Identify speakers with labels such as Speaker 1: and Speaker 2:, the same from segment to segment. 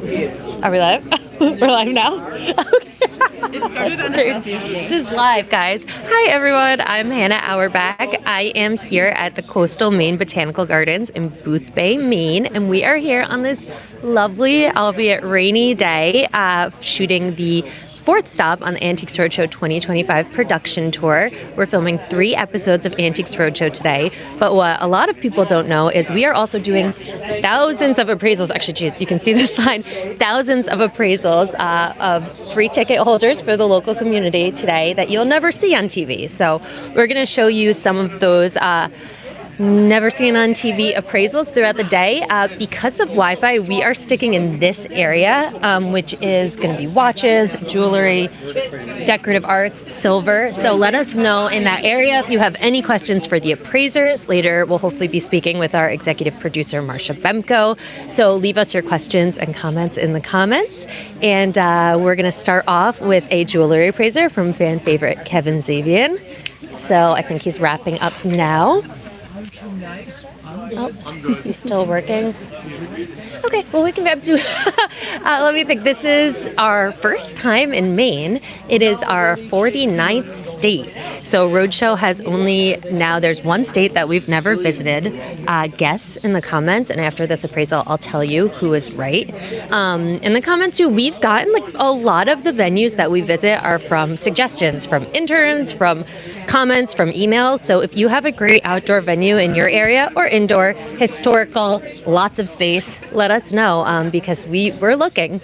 Speaker 1: Are we live? We're live now? Okay.
Speaker 2: It started on
Speaker 1: This is live, guys. Hi, everyone. I'm Hannah Auerbach. I am here at the Coastal Maine Botanical Gardens in Boothbay, Maine, and we are here on this lovely, albeit rainy day, shooting the fourth stop on the Antiques Roadshow 2025 production tour. We're filming 3 episodes of Antiques Roadshow today, but what a lot of people don't know is we are also doing thousands of appraisals. Actually, geez, you can see this slide. Thousands of appraisals of free ticket holders for the local community today that you'll never see on TV. So we're going to show you some of those never seen on TV appraisals throughout the day. Because of Wi-Fi, we are sticking in this area, which is going to be watches, jewelry, decorative arts, silver. So let us know in that area if you have any questions for the appraisers. Later, we'll hopefully be speaking with our executive producer, Marcia Bemko. So leave us your questions and comments in the comments. And we're going to start off with a jewelry appraiser from fan favorite Kevin Zavian. So I think he's wrapping up now. Oh, is he still working? Okay, well, we can get to let me think. This is our first time in Maine. It is our 49th state. So Roadshow has only, now there's one state that we've never visited. Guess in the comments, and after this appraisal, I'll tell you who is right. In the comments too, we've gotten like a lot of the venues that we visit are from suggestions, from interns, from comments, from emails. So if you have a great outdoor venue in your area or indoor, historical, lots of space, let us know because we're looking.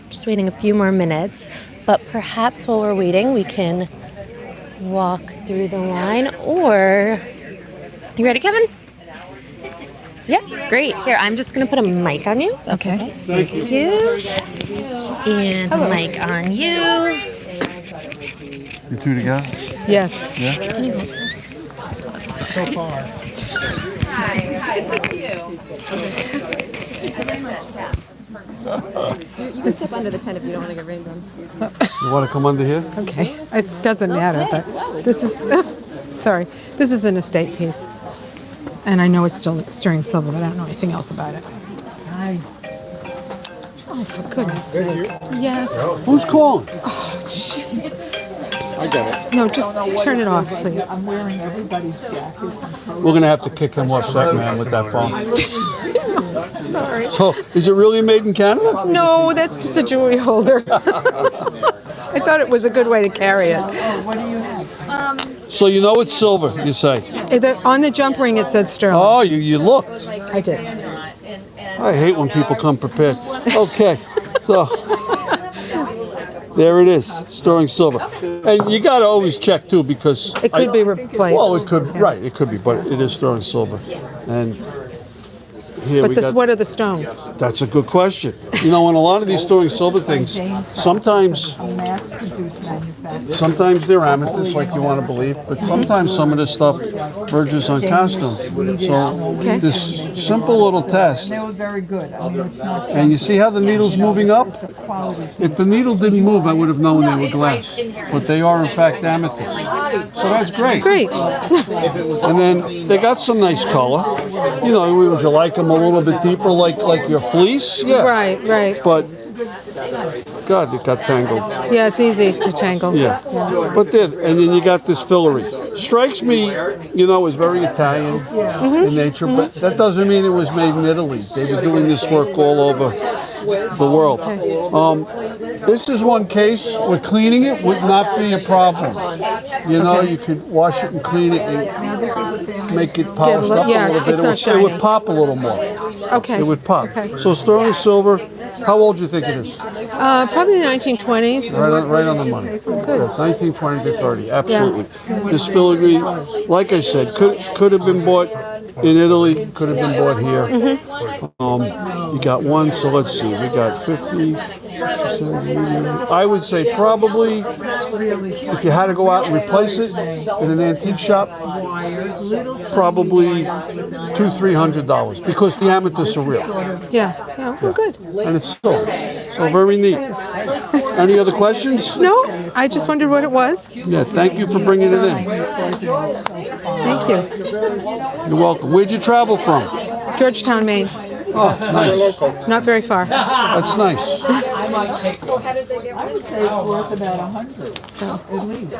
Speaker 1: Just waiting a few more minutes, but perhaps while we're waiting, we can walk through the line. Or you ready, Kevin? Yeah, great. Here, I'm just going to put a mic on you.
Speaker 2: Okay.
Speaker 1: Thank you. And a mic on you.
Speaker 3: You two together?
Speaker 2: Yes.
Speaker 3: Yeah?
Speaker 2: So far.
Speaker 4: Hi, how are you?
Speaker 5: You can step under the tent if you don't want to get rained on.
Speaker 3: You want to come under here?
Speaker 2: Okay. It doesn't matter, but this is, sorry, this is an estate piece. And I know it's still stirring silver, but I don't know anything else about it. Oh, for goodness sake. Yes.
Speaker 3: Who's calling?
Speaker 2: Oh, jeez.
Speaker 3: I get it.
Speaker 2: No, just turn it off, please.
Speaker 6: I'm wearing everybody's jackets.
Speaker 3: We're going to have to kick him off set, man, with that phone.
Speaker 2: Sorry.
Speaker 3: So, is it really made in Canada?
Speaker 2: No, that's just a jewelry holder. I thought it was a good way to carry it.
Speaker 6: What do you have?
Speaker 3: So you know it's silver, you say?
Speaker 2: On the jump ring, it said sterling.
Speaker 3: Oh, you looked.
Speaker 2: I did.
Speaker 3: I hate when people come prepared. Okay, so there it is, sterling silver. And you got to always check, too, because...
Speaker 2: It could be replaced.
Speaker 3: Well, it could, right, it could be, but it is sterling silver. And here we got...
Speaker 2: What are the stones?
Speaker 3: That's a good question. You know, in a lot of these sterling silver things, sometimes they're amethyst, like you want to believe, but sometimes some of this stuff verges on costume. So this simple little test,
Speaker 6: They were very good. I mean, it's not
Speaker 3: and you see how the needle's moving up? If the needle didn't move, I would have known they were glass, but they are in fact amethyst. So that's great.
Speaker 2: Great.
Speaker 3: And then they got some nice color. You know, would you like them a little bit deeper, like your fleece? Yeah.
Speaker 2: Right.
Speaker 3: But God, it got tangled.
Speaker 2: Yeah, it's easy to tangle.
Speaker 3: Yeah. But then, and then you got this filigree. Strikes me, you know, as very Italian in nature, but that doesn't mean it was made in Italy. They were doing this work all over the world. This is one case where cleaning it would not be a problem. You know, you could wash it and clean it and make it polished up a little bit.
Speaker 2: It's not
Speaker 3: It would
Speaker 2: shiny.
Speaker 3: pop a little more.
Speaker 2: Okay.
Speaker 3: It would pop.
Speaker 2: Okay.
Speaker 3: So sterling silver, how old do you think it is?
Speaker 2: Probably the 1920s.
Speaker 3: Right on the money. Good. 1920 to 30, absolutely. This filigree, like I said, could have been bought in Italy, could have been bought here. You got one, so let's see, we got 50, 70, I would say probably, if you had to go out and replace it in an antique shop, probably $200-300 because the amethysts are real.
Speaker 2: Yeah. Well, good.
Speaker 3: And it's silver. So very neat. Any other questions?
Speaker 2: No, I just wondered what it was.
Speaker 3: Yeah, thank you for bringing it in.
Speaker 2: Thank you.
Speaker 3: You're welcome. Where'd you travel from?
Speaker 2: Georgetown, Maine.
Speaker 3: Oh, nice.
Speaker 2: Not very far.
Speaker 3: That's nice.
Speaker 6: I would say it's worth about 100,
Speaker 2: So,
Speaker 6: at least.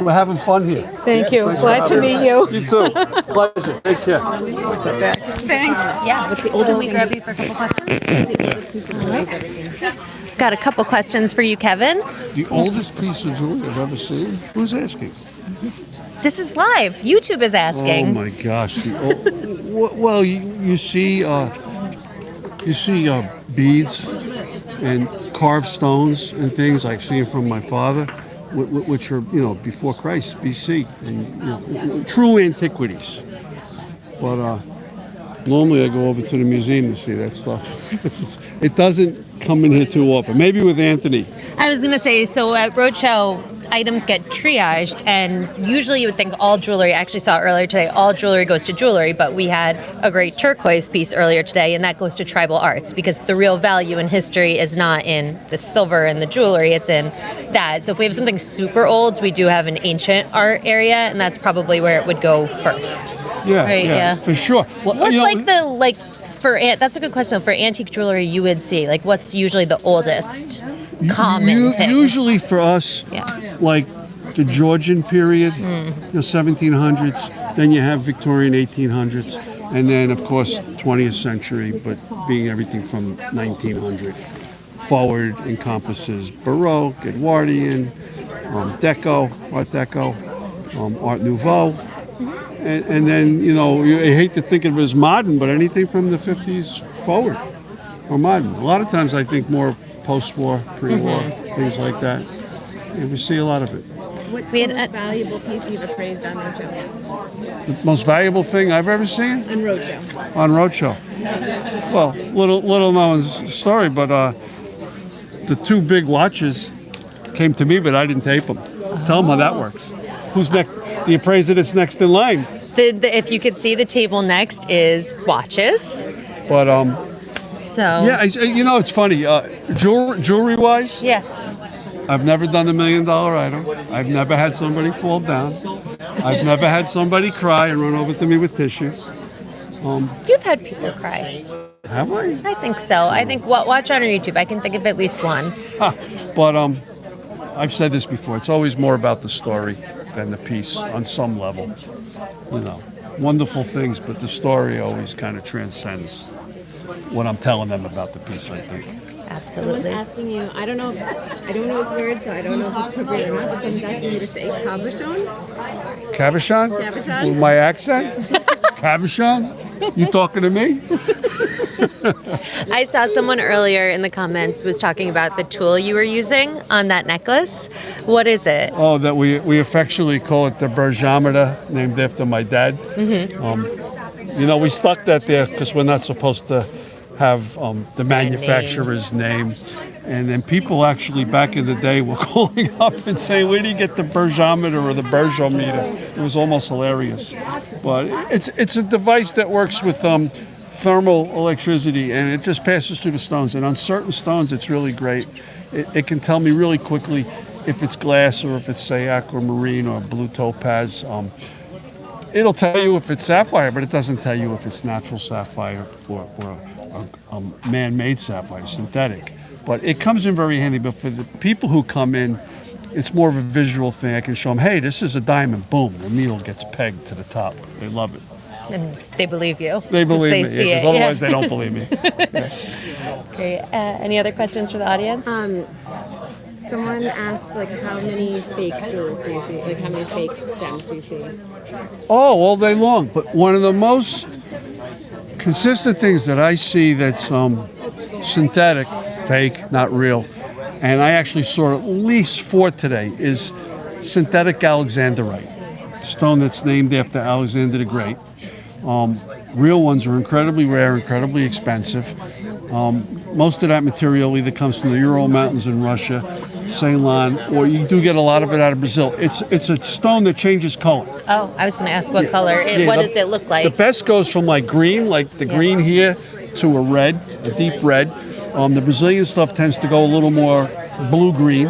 Speaker 3: We're having fun here.
Speaker 2: thank you. Glad to meet you.
Speaker 3: You too. Pleasure. Take care.
Speaker 2: Thanks.
Speaker 1: Yeah. What's the oldest we grab you for a couple questions? Got a couple questions for you, Kevin.
Speaker 3: The oldest piece of jewelry I've ever seen? Who's asking?
Speaker 1: This is live. YouTube is
Speaker 3: Oh
Speaker 1: asking.
Speaker 3: my gosh. Well, you see beads and carved stones and things I've seen from my father, which are, before Christ, BC, and true antiquities. But normally I go over to the museum to see that stuff. It doesn't come in here too often. Maybe with Anthony.
Speaker 1: I was gonna say, so at Roadshow, items get triaged, and usually you would think all jewelry, I actually saw earlier today, all jewelry goes to jewelry, but we had a great turquoise piece earlier today, and that goes to tribal arts, because the real value in history is not in the silver and the jewelry, it's in that. So if we have something super old, we do have an ancient art area, and that's probably where it would go first.
Speaker 3: Yeah,
Speaker 1: Right, yeah.
Speaker 3: for sure. Well,
Speaker 1: What's that's a good question. For antique jewelry, you would see, what's usually the oldest common thing?
Speaker 3: Usually for us,
Speaker 1: Yeah.
Speaker 3: like the Georgian period, 1700s, then you have Victorian 1800s, and then of course 20th century, but being everything from 1900 forward encompasses Baroque, Edwardian, Deco, Art Deco, Art Nouveau. And then, I hate to think of it as modern, but anything from the 50s forward or modern. A lot of times I think more post-war, pre-war, things like that. And we see a lot of it.
Speaker 5: What's the most valuable piece you've appraised on Roadshow?
Speaker 3: The most valuable thing I've ever seen
Speaker 5: On Roadshow.
Speaker 3: on Roadshow. Well, little known story, but the two big watches came to me, but I didn't tape them. Tell them how that works. Who's next? The appraiser that's next in line.
Speaker 1: If you could see, the table next is watches.
Speaker 3: But
Speaker 1: So
Speaker 3: yeah, it's funny. Jewelry wise,
Speaker 1: yeah.
Speaker 3: I've never done $1 million item. I've never had somebody fall down. I've never had somebody cry and run over to me with tissues.
Speaker 1: You've had people cry.
Speaker 3: Have I?
Speaker 1: I think so. I think watch on YouTube. I can think of at least one.
Speaker 3: But I've said this before. It's always more about the story than the piece on some level. Wonderful things, but the story always kind of transcends what I'm telling them about the piece, I think.
Speaker 5: Someone's
Speaker 1: Absolutely.
Speaker 5: asking you, I don't know his word, so I don't know if it's appropriate or not, but someone's asking you to say cabochon.
Speaker 3: Cabochon?
Speaker 5: Cabochon?
Speaker 3: With my accent? Cabochon? You talking to me?
Speaker 1: I saw someone earlier in the comments was talking about the tool you were using on that necklace. What is it?
Speaker 3: Oh, that we affectionately call it the Bergeometer, named after my dad. We stuck that there because we're not supposed to have the manufacturer's name. And then people actually back in the day were calling up and saying, where do you get the Bergeometer or the Bergeometer? It was almost hilarious. But it's a device that works with thermal electricity, and it just passes through the stones. And on certain stones, it's really great. It can tell me really quickly if it's glass or if it's, say, aquamarine or blue topaz. It'll tell you if it's sapphire, but it doesn't tell you if it's natural sapphire or man-made sapphire, synthetic. But it comes in very handy. But for the people who come in, it's more of a visual thing. I can show them, hey, this is a diamond. Boom, the needle gets pegged to the top. They love it.
Speaker 1: And they believe you.
Speaker 3: They believe
Speaker 1: They
Speaker 3: me,
Speaker 1: see
Speaker 3: because
Speaker 1: it,
Speaker 3: otherwise
Speaker 1: yeah.
Speaker 3: they don't believe me.
Speaker 1: Great. Any other questions for the audience?
Speaker 5: Someone asked, how many fake jewels do you see? How many fake gems do you see?
Speaker 3: Oh, all day long. But one of the most consistent things that I see that's synthetic, fake, not real, and I actually saw at least 4 today, is synthetic alexandrite, stone that's named after Alexander the Great. Real ones are incredibly rare, incredibly expensive. Most of that material either comes from the Ural Mountains in Russia, Ceylon, or you do get a lot of it out of Brazil. It's a stone that changes color.
Speaker 1: Oh, I was going to ask what color. What does it look like?
Speaker 3: The best goes from green, green here, to a red, a deep red. The Brazilian stuff tends to go a little more blue-green.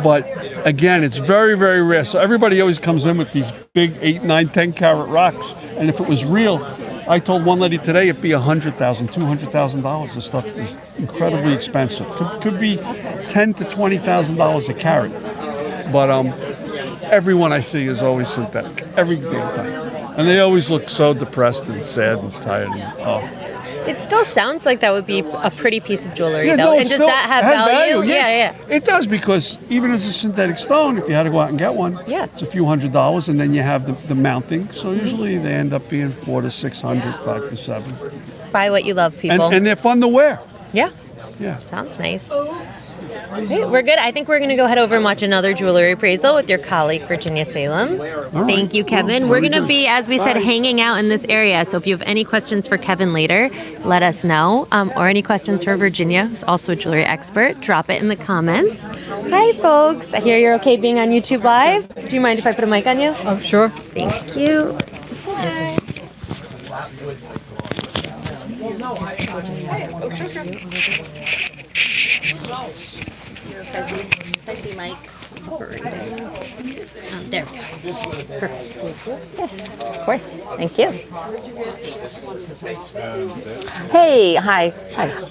Speaker 3: But again, it's very, very rare. So everybody always comes in with these big 8, 9, 10 carat rocks. And if it was real, I told one lady today it'd be $100,000, $200,000. This stuff is incredibly expensive. Could be $10,000 to $20,000 a carat. But everyone I see is always synthetic, every damn time, and they always look so depressed and sad and tired.
Speaker 1: It still sounds like that would be a pretty piece of jewelry,
Speaker 3: Yeah,
Speaker 1: though.
Speaker 3: no,
Speaker 1: And
Speaker 3: it
Speaker 1: does
Speaker 3: still
Speaker 1: that have
Speaker 3: has
Speaker 1: value?
Speaker 3: yes.
Speaker 1: Yeah.
Speaker 3: It does, because even as a synthetic stone, if you had to go out and get one,
Speaker 1: Yeah.
Speaker 3: it's a few $100s, and then you have the mounting. So usually they end up being $400 to $600, $500 to $700.
Speaker 1: Buy what you love, people.
Speaker 3: And they're fun to wear.
Speaker 1: Yeah.
Speaker 3: Yeah.
Speaker 1: Sounds nice. Great, we're good. I think we're going to go head over and watch another jewelry appraisal with your colleague, Virginia Salem. Thank you, Kevin. We're going to be, as we said, hanging out in this area. So if you have any questions for Kevin later, let us know. Or any questions for Virginia, who's also a jewelry expert, drop it in the comments. Hi, folks. I hear you're okay being on YouTube Live. Do you mind if I put a mic on you?
Speaker 2: Oh, sure.
Speaker 1: Thank you. This one is
Speaker 5: Fuzzy mic.
Speaker 1: there we go. Perfect. Yes, of course. Thank you.
Speaker 7: Hey, hi.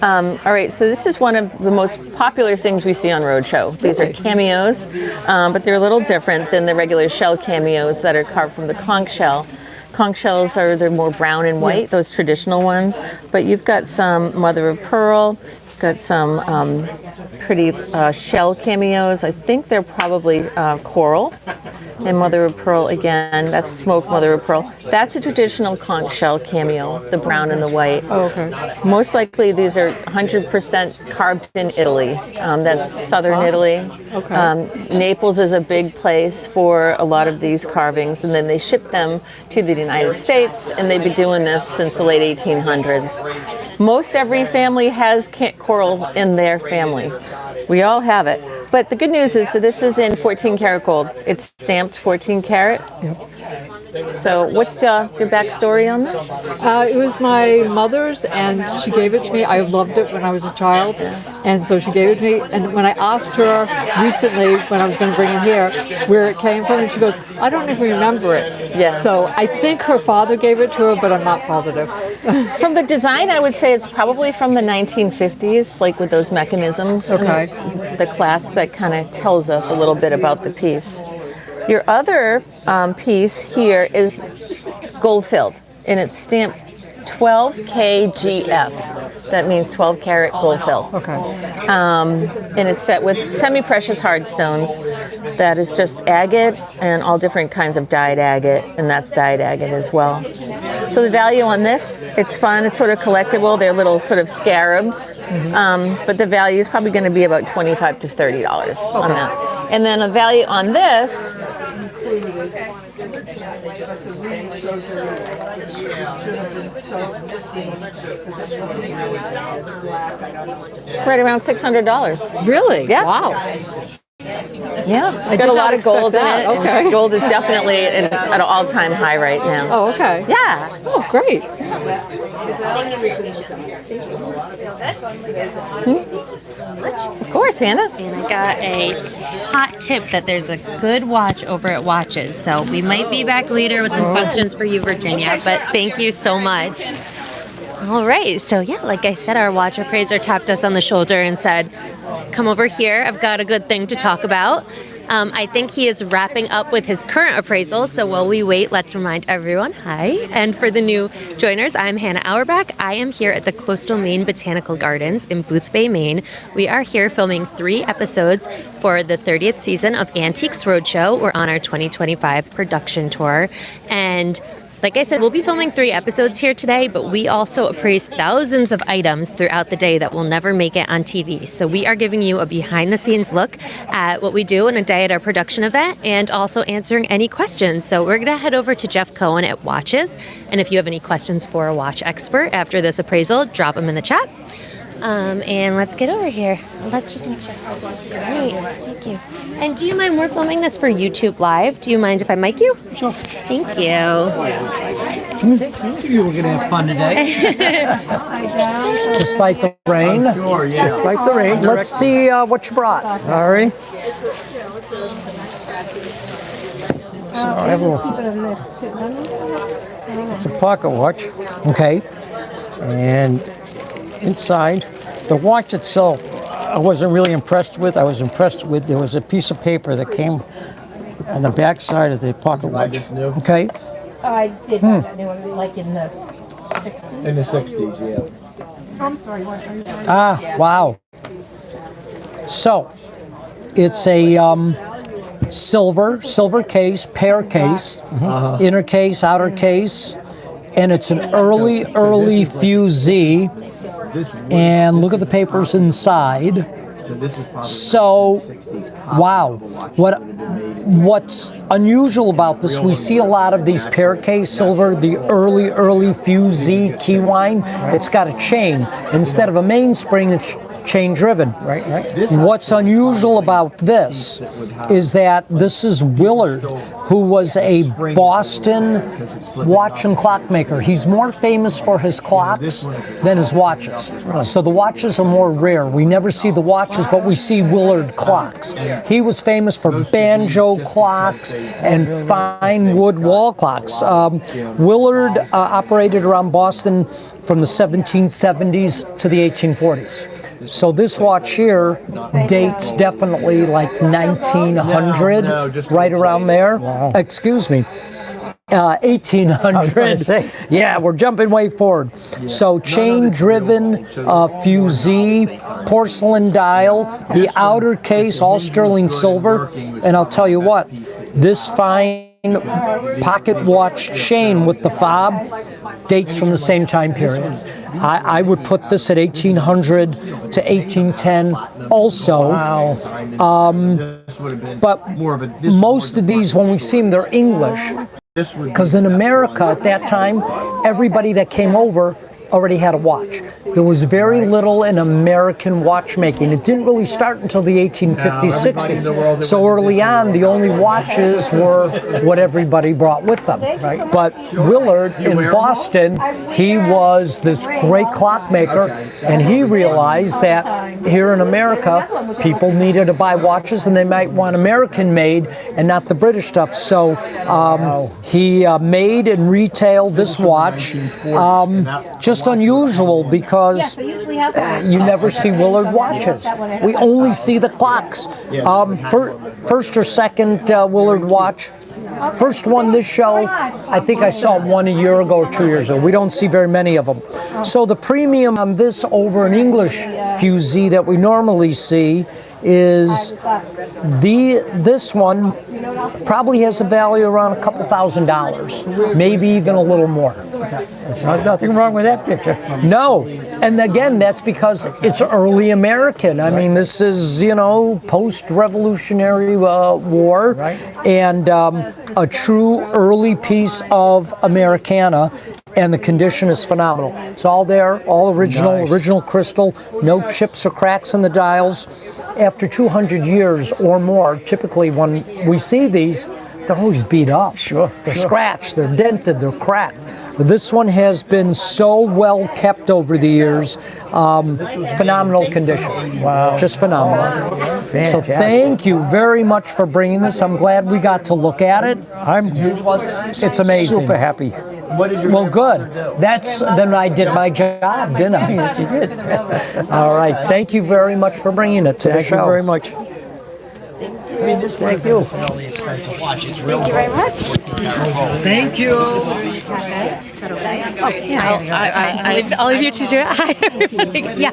Speaker 7: All right, so this is one of the most popular things we see on Roadshow. These are cameos, but they're a little different than the regular shell cameos that are carved from the conch shell. Conch shells they're more brown and white, those traditional ones, but you've got some mother of pearl, you've got some pretty shell cameos. I think they're probably coral. And mother of pearl again, that's smoked mother of pearl. That's a traditional conch shell cameo, the brown and the white.
Speaker 2: Oh, okay.
Speaker 7: Most likely these are 100% carved in Italy. That's southern Italy.
Speaker 2: Okay.
Speaker 7: Naples is a big place for a lot of these carvings, and then they ship them to the United States, and they've been doing this since the late 1800s. Most every family has coral in their family. We all have it. But the good news is, so this is in 14 karat gold. It's stamped 14 karat.
Speaker 2: Yep.
Speaker 7: So what's your backstory on this?
Speaker 2: It was my mother's, and she gave it to me. I loved it when I was a child, and so she gave it to me. And when I asked her recently, when I was going to bring it here, where it came from, and she goes, "I don't even remember it."
Speaker 7: Yeah.
Speaker 2: So I think her father gave it to her, but I'm not positive.
Speaker 7: From the design, I would say it's probably from the 1950s, like with those mechanisms.
Speaker 2: Okay.
Speaker 7: The clasp that kind of tells us a little bit about the piece. Your other piece here is gold filled, and it's stamped 12 KGF. That means 12 karat gold fill.
Speaker 2: Okay.
Speaker 7: And it's set with semi-precious hard stones. That is just agate and all different kinds of dyed agate, and that's dyed agate as well. So the value on this, it's fun, it's sort of collectible. They're little sort of scarabs, but the value is probably going to be about $25 to $30 on that. And then a value on this, right around $600.
Speaker 2: Really?
Speaker 7: Yeah.
Speaker 2: Wow.
Speaker 7: Yeah, it's got
Speaker 2: did
Speaker 7: a
Speaker 2: not
Speaker 7: lot of gold in
Speaker 2: expect
Speaker 7: it.
Speaker 2: that. Okay.
Speaker 7: And gold is definitely at an all-time high right now.
Speaker 2: Oh, okay.
Speaker 7: Yeah.
Speaker 2: Oh, great.
Speaker 7: Of course, Hannah.
Speaker 1: And I got a hot tip that there's a good watch over at Watches. So we might be back later with some questions for you, Virginia, but thank you so much. All right, so yeah, like I said, our watch appraiser tapped us on the shoulder and said, come over here, I've got a good thing to talk about. I think he is wrapping up with his current appraisal, so while we wait, let's remind everyone, hi. And for the new joiners, I'm Hannah Auerbach. I am here at the Coastal Maine Botanical Gardens in Boothbay, Maine. We are here filming 3 episodes for the 30th season of Antiques Roadshow. We're on our 2025 production tour, and like I said, we'll be filming 3 episodes here today, but we also appraise thousands of items throughout the day that will never make it on TV. So we are giving you a behind-the-scenes look at what we do in a day at our production event and also answering any questions. So we're going to head over to Jeff Cohen at Watches. And if you have any questions for a watch expert after this appraisal, drop them in the chat. And let's get over here. Let's just make sure. Great, thank you. And do you mind, we're filming this for YouTube Live. Do you mind if I mic you?
Speaker 8: Sure.
Speaker 1: Thank you.
Speaker 8: You were going to have fun today. Despite the rain. Sure, yeah. Despite the rain. Let's see what you brought. All right. So everyone. It's a pocket watch.
Speaker 9: Okay.
Speaker 8: And inside, the watch itself, I wasn't really impressed with. I was impressed with, there was a piece of paper that came on the back side of the pocket watch.
Speaker 9: Okay.
Speaker 10: I did have that new one, like in the 60s.
Speaker 6: In the 60s, yeah.
Speaker 10: I'm sorry, what are you saying?
Speaker 9: Ah, wow. So, it's a silver case, pear case, inner case, outer case, and it's an early fusee. And look at the papers inside. So, wow. What's unusual about this, we see a lot of these pear case silver, the early fusee key wine. It's got a chain. Instead of a mainspring, it's chain driven.
Speaker 8: Right.
Speaker 9: What's unusual about this is that this is Willard, who was a Boston watch and clock maker. He's more famous for his clocks than his watches. So the watches are more rare. We never see the watches, but we see Willard clocks. He was famous for banjo clocks and fine wood wall clocks. Willard operated around Boston from the 1770s to the 1840s. So this watch here dates definitely like 1900, right around there.
Speaker 8: Wow.
Speaker 9: Excuse me. 1800. Yeah, we're jumping way forward. So chain-driven fusee, porcelain dial, the outer case, all sterling silver. And I'll tell you what, this fine pocket watch chain with the fob dates from the same time period. I would put this at 1800 to 1810 also.
Speaker 8: Wow.
Speaker 9: But most of these, when we see them, they're English. Because in America at that time, everybody that came over already had a watch. There was very little in American watchmaking. It didn't really start until the 1850s, 60s. So early on, the only watches were what everybody brought with them. Right? But Willard in Boston, he was this great clockmaker, and he realized that here in America, people needed to buy watches, and they might want American-made and not the British stuff. So he made and retailed this watch. Just unusual because you never see Willard watches. We only see the clocks. First or second Willard watch. First one this show, I think I saw one a year ago or 2 years ago. We don't see very many of them. So the premium on this over an English fusee that we normally see is this one probably has a value around a couple $1,000, maybe even a little more.
Speaker 8: So there's nothing wrong with that picture.
Speaker 9: No, and again, that's because it's early American. I mean, this is, post-Revolutionary War, and a true early piece of Americana, and the condition is phenomenal. It's all there, all original crystal, no chips or cracks in the dials. After 200 years or more, typically when we see these, they're always beat up. They're scratched, they're dented, they're cracked. But this one has been so well kept over the years. Phenomenal condition. Wow. Just phenomenal.
Speaker 8: Fantastic.
Speaker 9: So thank you very much for bringing this. I'm glad we got to look at it. It's amazing.
Speaker 8: Super happy.
Speaker 9: Well, good. Then I did my job, didn't I?
Speaker 8: Yes, you did.
Speaker 9: All right. Thank you very much for bringing it to the show.
Speaker 8: Thank you very much. Thank you.
Speaker 10: Thank you very much.
Speaker 9: Thank you.
Speaker 1: I'll leave you to do it. Hi, everybody. Yeah.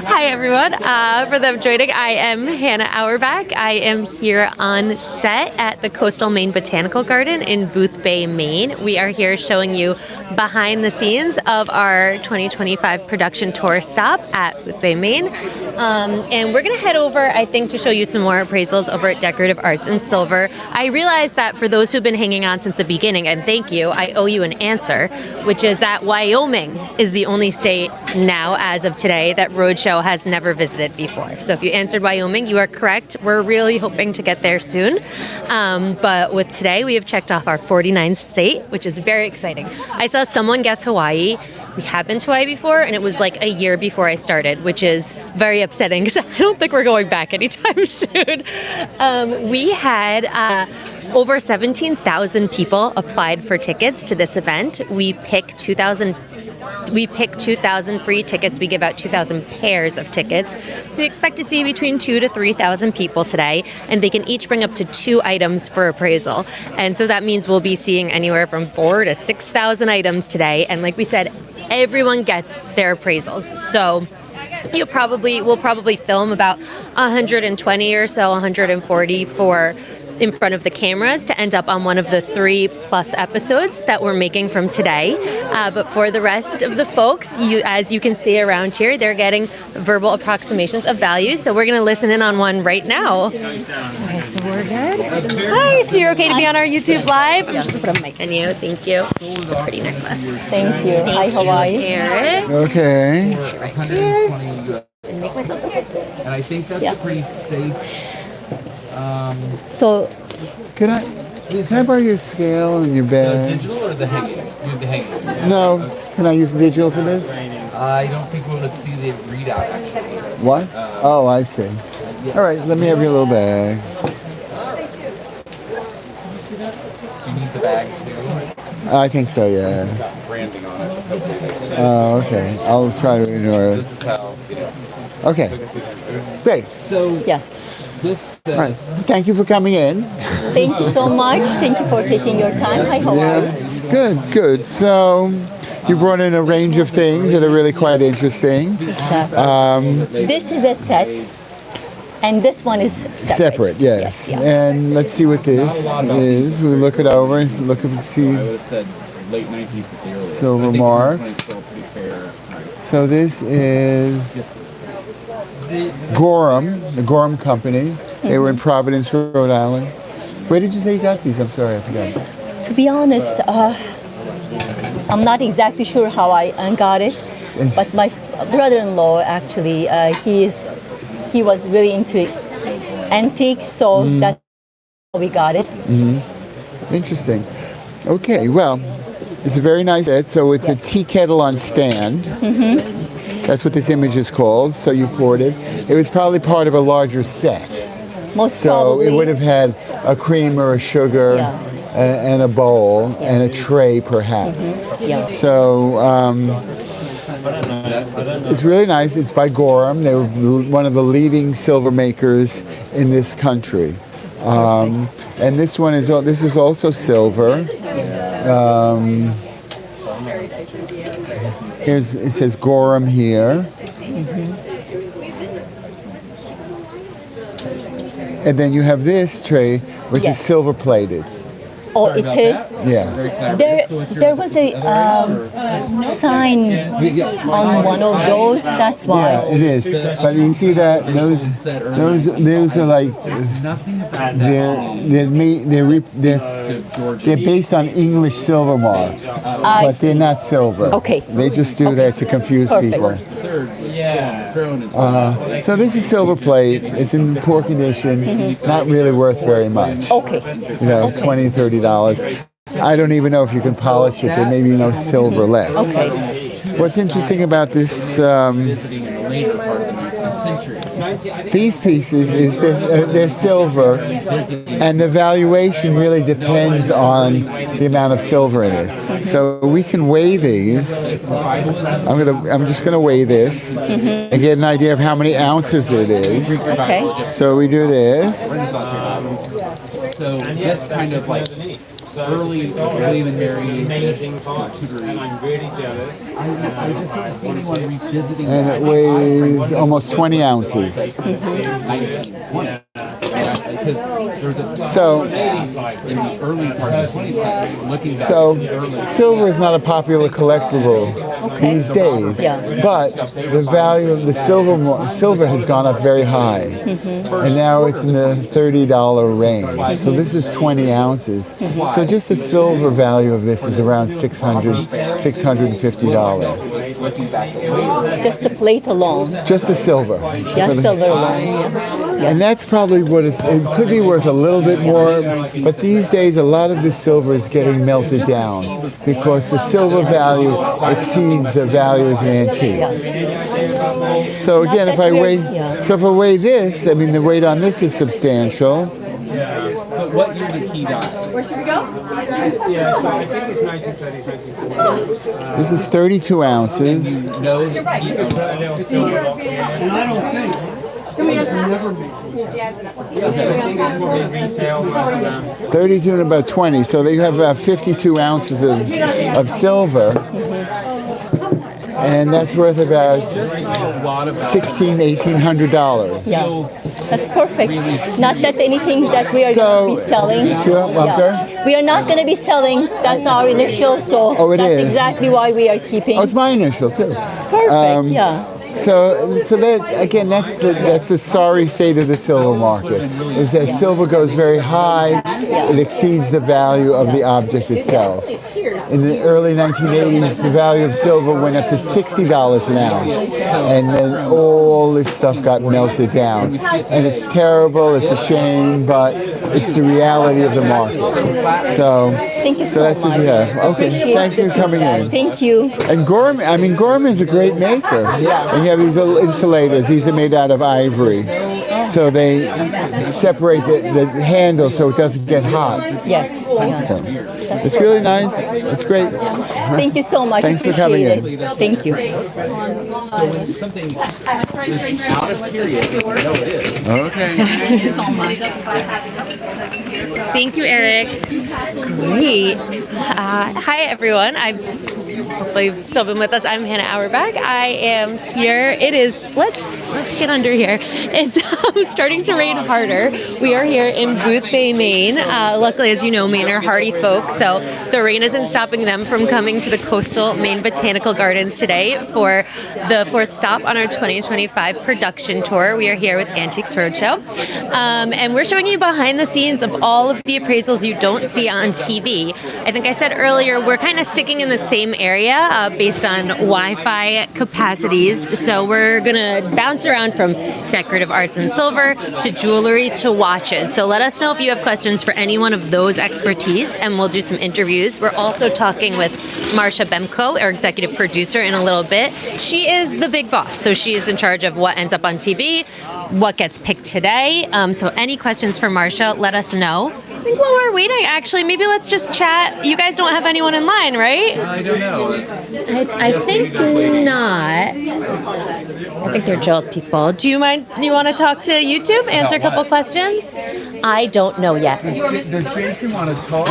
Speaker 1: Hi, everyone. For them joining, I am Hannah Auerbach. I am here on set at the Coastal Maine Botanical Garden in Boothbay, Maine. We are here showing you behind the scenes of our 2025 production tour stop at Boothbay, Maine. And we're going to head over, I think, to show you some more appraisals over at Decorative Arts and Silver. I realized that for those who've been hanging on since the beginning, and thank you, I owe you an answer, which is that Wyoming is the only state now, as of today, that Roadshow has never visited before. So if you answered Wyoming, you are correct. We're really hoping to get there soon. But with today, we have checked off our 49th state, which is very exciting. I saw someone guess Hawaii. We have been to Hawaii before, and it was like a year before I started, which is very upsetting because I don't think we're going back anytime soon. We had over 17,000 people applied for tickets to this event. We pick 2,000 free tickets. We give out 2,000 pairs of tickets. So we expect to see between 2,000 to 3,000 people today, and they can each bring up to 2 items for appraisal. And so that means we'll be seeing anywhere from 4,000 to 6,000 items today. And like we said, everyone gets their appraisals. So we'll probably film about 120 or so, 140 for in front of the cameras to end up on one of the 3+ episodes that we're making from today. But for the rest of the folks, as you can see around here, they're getting verbal approximations of value. So we're going to listen in on one right now. Okay, so we're good. Hi, so you're okay to be on our YouTube Live? I'm just going to put a mic on you. Thank you. It's a pretty necklace.
Speaker 10: Thank you. Hi, how are you?
Speaker 1: Eric.
Speaker 11: Okay.
Speaker 1: Right here. And make myself
Speaker 6: And I think that's pretty safe.
Speaker 10: So,
Speaker 11: Can I borrow your scale and your bag?
Speaker 6: Digital or the hanging? You the hanging.
Speaker 11: No. Can I use the digital for this?
Speaker 6: I don't think we're going to see the readout actually.
Speaker 11: What? Oh, I see. All right, let me have your little bag.
Speaker 6: Do you need the bag too?
Speaker 11: I think so, yeah.
Speaker 6: It's got branding on it.
Speaker 11: Oh, okay. I'll try to ignore
Speaker 6: This
Speaker 11: it.
Speaker 6: is how, you know.
Speaker 11: Okay. Great.
Speaker 6: So,
Speaker 10: yeah.
Speaker 6: this.
Speaker 11: All right. Thank you for coming in.
Speaker 10: Thank you so much. Thank you for taking your time. Hi, how are you?
Speaker 11: Good, good. So you brought in a range of things that are really quite interesting.
Speaker 10: This is a set, and this one is separate.
Speaker 11: Yes.
Speaker 10: Yeah.
Speaker 11: And let's see what this is. We look it over and look and see
Speaker 6: I would have said late 19th, early.
Speaker 11: silver marks. So this is Gorham, the Gorham Company. They were in Providence, Rhode Island. Where did you say you got these? I'm sorry, I forgot.
Speaker 10: To be honest, I'm not exactly sure how I got it, but my brother-in-law actually, he was really into antiques, so that's how we got it.
Speaker 11: Interesting. Okay, well, it's a very nice set. So it's a tea kettle on stand. That's what this image is called. So you poured it. It was probably part of a larger set.
Speaker 10: Most
Speaker 11: So
Speaker 10: probably.
Speaker 11: it would have had a creamer, a sugar, and a bowl, and a tray perhaps.
Speaker 10: Yeah.
Speaker 11: So it's really nice. It's by Gorham. They were one of the leading silver makers in this country. And this is also silver. It says Gorham here. And then you have this tray, which is silver plated.
Speaker 10: Oh, it is?
Speaker 11: Yeah.
Speaker 10: There was a sign on one of those, that's why.
Speaker 11: Yeah, it is. But you see that those are like they're based on English silver marks, but they're not silver.
Speaker 10: Okay.
Speaker 11: They just do that to confuse people. So this is silver plate. It's in poor condition. Not really worth very much.
Speaker 10: Okay.
Speaker 11: You know, $20, $30. I don't even know if you can polish it. There may be no silver left.
Speaker 10: Okay.
Speaker 11: What's interesting about this, these pieces is they're silver, and the valuation really depends on the amount of silver in it. So we can weigh these. I'm just gonna weigh this and get an idea of how many ounces it is.
Speaker 10: Okay.
Speaker 11: So we do this.
Speaker 6: So this kind of like early William and Mary tutoring. I'm very jealous. I just haven't seen anyone revisiting
Speaker 11: And it weighs almost 20 ounces.
Speaker 6: Because there's a
Speaker 11: So,
Speaker 6: in the early part of the 20th century, looking back
Speaker 11: so
Speaker 6: to the early
Speaker 11: silver is not a popular collectible these days, but the value of the silver has gone up very high, and now it's in the $30 range. So this is 20 ounces. So just the silver value of this is around $650.
Speaker 10: Just the plate alone.
Speaker 11: Just the silver.
Speaker 10: Just silver alone. Yeah.
Speaker 11: And that's probably what it could be worth a little bit more, but these days a lot of the silver is getting melted down because the silver value exceeds the value as an antique. So again, if I weigh this, I mean the weight on this is substantial.
Speaker 6: What year did he die?
Speaker 4: Where should we go?
Speaker 12: Yeah, so I think it's 1930,
Speaker 11: This is 32 ounces.
Speaker 6: No, he
Speaker 12: retail.
Speaker 11: 32 and about 20. So they have about 52 ounces of silver. And that's worth about $1,800.
Speaker 10: Yeah, that's perfect. Not that anything that we are going to be selling.
Speaker 11: I'm sorry?
Speaker 10: We are not going to be selling. That's our initial, so that's exactly why we are keeping.
Speaker 11: Oh, it's my initial too.
Speaker 10: Perfect. Yeah.
Speaker 11: So that again, that's the sorry state of the silver market. Is that silver goes very high, it exceeds the value of the object itself. In the early 1980s, the value of silver went up to $60 an ounce, and then all this stuff got melted down. And it's terrible. It's a shame, but it's the reality of the market. So,
Speaker 10: thank you
Speaker 11: so that's what you have. Okay, thanks for coming in.
Speaker 10: Thank you.
Speaker 11: And Gorman's a great maker. And you have these little insulators. These are made out of ivory. So they separate the handle so it doesn't get hot.
Speaker 10: Yes.
Speaker 11: So it's really nice. It's great.
Speaker 10: Thank you so much.
Speaker 11: Thanks for coming in.
Speaker 10: Thank you.
Speaker 6: So when something is out of period, you know it is.
Speaker 11: Okay.
Speaker 1: Thank you, Eric. Great. Hi, everyone. Hopefully you've still been with us. I'm Hannah Auerbach. I am here. It is, let's get under here. It's starting to rain harder. We are here in Boothbay, Maine. Luckily, as you know, Maine are hardy folks, so the rain isn't stopping them from coming to the Coastal Maine Botanical Gardens today for the fourth stop on our 2025 production tour. We are here with Antiques Roadshow, and we're showing you behind the scenes of all of the appraisals you don't see on TV. I think I said earlier, we're kind of sticking in the same area based on Wi-Fi capacities. So we're gonna bounce around from decorative arts and silver to jewelry to watches. So let us know if you have questions for any one of those expertise, and we'll do some interviews. We're also talking with Marsha Bemko, our executive producer, in a little bit. She is the big boss, so she is in charge of what ends up on TV, what gets picked today. So any questions for Marsha, let us know. I think while we're waiting, actually, maybe let's just chat. You guys don't have anyone in line, right?
Speaker 6: I don't know.
Speaker 1: I think not. I think they're Jill's people. Do you mind? Do you want to talk to YouTube? Answer a couple questions? I don't know yet.
Speaker 11: Does Jason want to talk?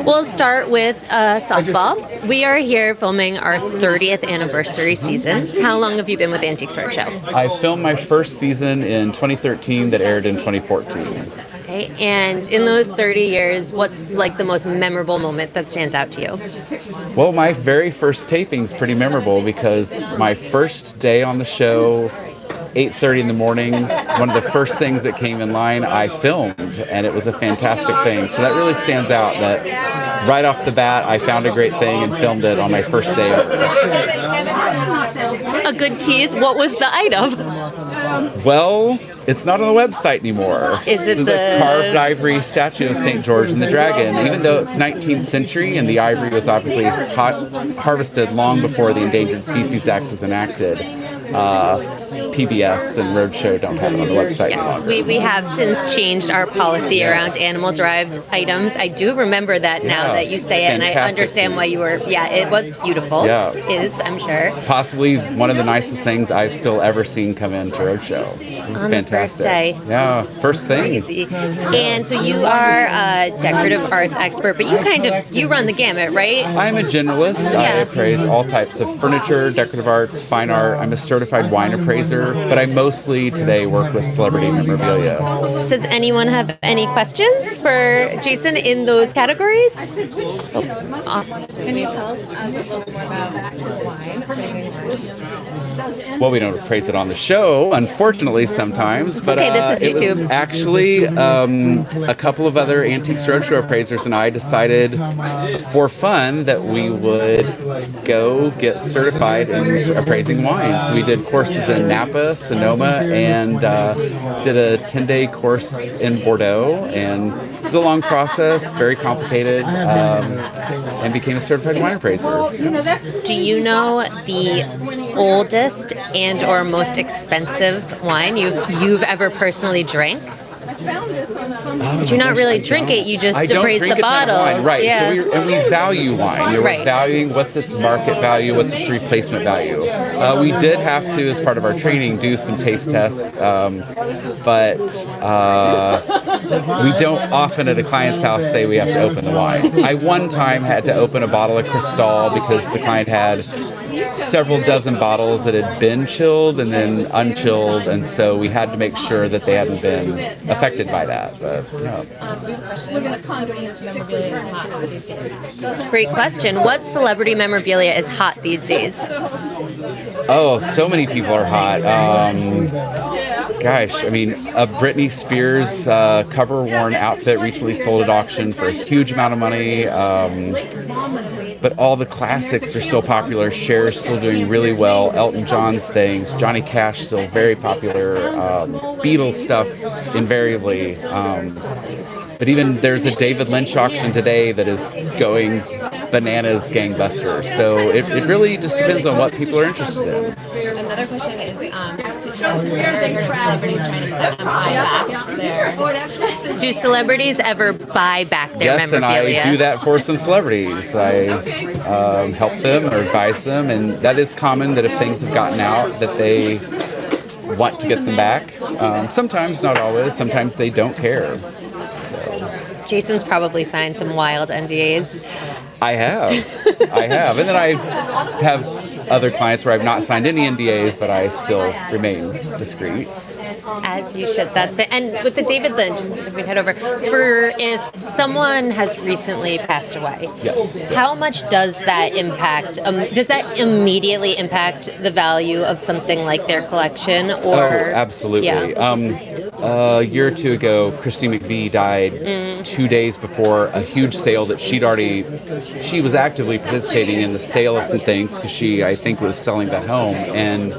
Speaker 1: We'll start with softball. We are here filming our 30th anniversary season. How long have you been with Antiques Roadshow?
Speaker 13: I filmed my first season in 2013 that aired in 2014.
Speaker 1: Okay, and in those 30 years, what's like the most memorable moment that stands out to you?
Speaker 13: Well, my very first taping's pretty memorable because my first day on the show, 8:30 in the morning, one of the first things that came in line, I filmed, and it was a fantastic thing. So that really stands out that right off the bat, I found a great thing and filmed it on my first day.
Speaker 1: A good tease, what was the item?
Speaker 13: Well, it's not on the website anymore.
Speaker 1: Is it
Speaker 13: this is a carved ivory statue of St. George and the Dragon. Even though it's 19th century and the ivory was obviously harvested long before the Endangered Species Act was enacted, PBS and Roadshow don't have it on the website.
Speaker 1: Yes, we have since changed our policy around animal-derived items. I do remember that now that you say it, and I understand why you were, it was beautiful.
Speaker 13: Yeah.
Speaker 1: Is, I'm sure.
Speaker 13: Possibly one of the nicest things I've still ever seen come into Roadshow. It was
Speaker 1: on
Speaker 13: fantastic.
Speaker 1: The first day.
Speaker 13: Yeah, first thing.
Speaker 1: Crazy. And so you are a decorative arts expert, but you run the gamut, right?
Speaker 13: I'm a generalist. I appraise all types of furniture, decorative arts, fine art. I'm a certified wine appraiser, but I mostly today work with celebrity memorabilia.
Speaker 1: Does anyone have any questions for Jason in those categories?
Speaker 5: Can you tell us a little bit more about wine?
Speaker 13: Well, we don't appraise it on the show, unfortunately, sometimes. But
Speaker 1: okay, this is
Speaker 13: it
Speaker 1: YouTube.
Speaker 13: was actually a couple of other Antiques Roadshow appraisers and I decided for fun that we would go get certified in appraising wines. So we did courses in Napa, Sonoma, and did a 10-day course in Bordeaux. And it was a long process, very complicated, and became a certified wine appraiser.
Speaker 1: Do you know the oldest and or most expensive wine you've ever personally drank? But you're not really drink it, you just
Speaker 13: I don't
Speaker 1: appraise
Speaker 13: drink
Speaker 1: the
Speaker 13: a ton of
Speaker 1: bottles.
Speaker 13: wine, right?
Speaker 1: Yeah.
Speaker 13: So we value wine. We're
Speaker 1: Right.
Speaker 13: valuing what's its market value, what's its replacement value. We did have to, as part of our training, do some taste tests, but we don't often at a client's house say we have to open the wine. I one time had to open a bottle of Cristal because the client had several dozen bottles that had been chilled and then unchilled, and so we had to make sure that they hadn't been affected by that. But
Speaker 1: Great question. What celebrity memorabilia is hot these days?
Speaker 13: oh, so many people are hot. Gosh, I mean, a Britney Spears cover-worn outfit recently sold at auction for a huge amount of money. But all the classics are still popular. Cher's still doing really well. Elton John's things. Johnny Cash still very popular. Beatles stuff invariably. But even there's a David Lynch auction today that is going bananas gangbusters. So it really just depends on what people are interested in.
Speaker 5: Another question is, celebrities trying to buy back their...
Speaker 1: Do celebrities ever buy back their
Speaker 13: Yes, and
Speaker 1: memorabilia?
Speaker 13: I do that for some celebrities. I help them or advise them, and that is common that if things have gotten out that they want to get them back. Sometimes, not always. Sometimes they don't care.
Speaker 1: Jason's probably signed some wild NDAs.
Speaker 13: I have. And then I have other clients where I've not signed any NDAs, but I still remain discreet.
Speaker 1: As you should. That's fair. And with the David Lynch, if we head over, for if someone has recently passed away,
Speaker 13: yes,
Speaker 1: how much does that impact? Does that immediately impact the value of something like their collection? Or
Speaker 13: absolutely.
Speaker 1: Yeah.
Speaker 13: A year or two ago, Christine McVie died 2 days before a huge sale that she was actively participating in the sale of some things because she, I think, was selling that home, and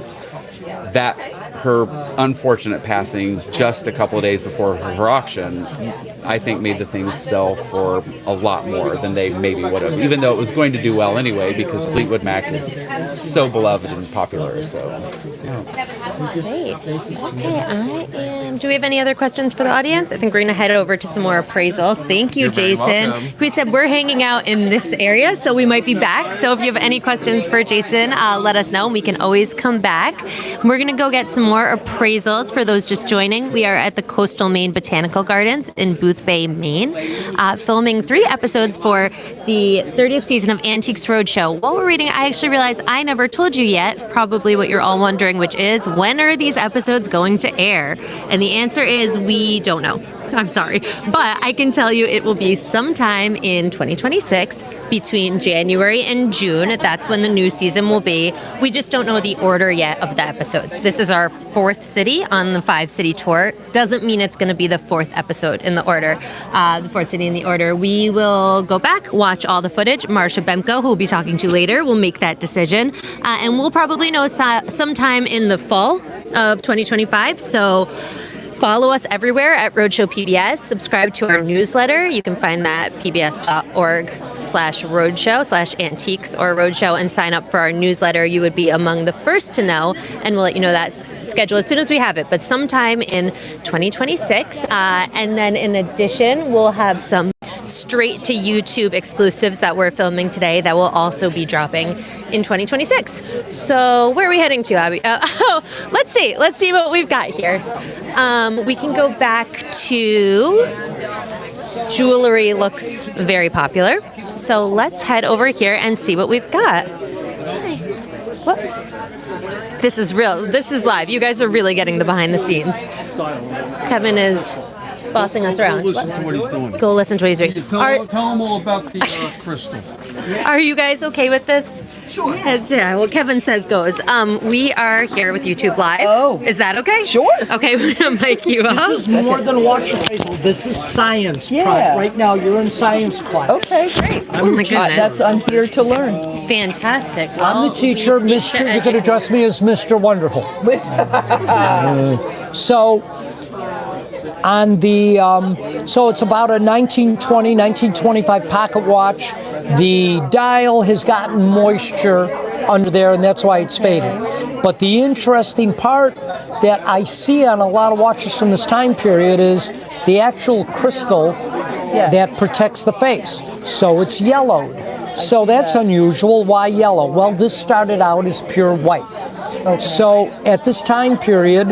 Speaker 13: that her unfortunate passing just a couple of days before her auction, I think made the things sell for a lot more than they maybe would have, even though it was going to do well anyway because Fleetwood Mac is so beloved and popular. So,
Speaker 1: Great. Okay, do we have any other questions for the audience? I think we're going to head over to some more appraisals. Thank you,
Speaker 13: You're very
Speaker 1: Jason.
Speaker 13: welcome.
Speaker 1: We said we're hanging out in this area, so we might be back. So if you have any questions for Jason, let us know. We can always come back. We're going to go get some more appraisals for those just joining. We are at the Coastal Maine Botanical Gardens in Boothbay, Maine, filming 3 episodes for the 30th season of Antiques Roadshow. While we're reading, I actually realized I never told you yet, probably what you're all wondering, which is, when are these episodes going to air? And the answer is we don't know. I'm sorry. But I can tell you it will be sometime in 2026, between January and June. That's when the new season will be. We just don't know the order yet of the episodes. This is our 4th city on the 5-city tour. Doesn't mean it's going to be the 4th episode in the order, the 4th city in the order. We will go back, watch all the footage. Marsha Bemko, who we'll be talking to later, will make that decision. And we'll probably know sometime in the fall of 2025. So follow us everywhere at Roadshow PBS. Subscribe to our newsletter. You can find that at pbs.org/roadshow/antiques or roadshow and sign up for our newsletter. You would be among the first to know, and we'll let you know that schedule as soon as we have it, but sometime in 2026. And then in addition, we'll have some straight to YouTube exclusives that we're filming today that will also be dropping in 2026. So where are we heading to, Abby? Let's see what we've got here. We can go back to jewelry. Looks very popular. So let's head over here and see what we've got. Hi. What? This is real. This is live. You guys are really getting the behind the scenes. Kevin is bossing us around.
Speaker 3: Go listen to what he's doing.
Speaker 1: Go listen to what he's doing.
Speaker 3: Tell him all about the crystal.
Speaker 1: Are you guys okay with this? Sure. Yeah, well, Kevin says goes. We are here with YouTube Live.
Speaker 9: Oh.
Speaker 1: Is that okay?
Speaker 9: Sure.
Speaker 1: Okay, we're going to mic you up.
Speaker 9: This is more than watch appraisal. This is science.
Speaker 14: Yeah.
Speaker 9: Right now, you're in science class.
Speaker 14: Okay, great.
Speaker 1: Oh my goodness.
Speaker 14: I'm here to learn.
Speaker 1: Fantastic.
Speaker 9: I'm the teacher. You can address me as Mr. Wonderful. So it's about a 1920, 1925 pocket watch. The dial has gotten moisture under there, and that's why it's faded. But the interesting part that I see on a lot of watches from this time period is the actual crystal that protects the face. So it's yellowed. So that's unusual. Why yellow? Well, this started out as pure white. So at this time period,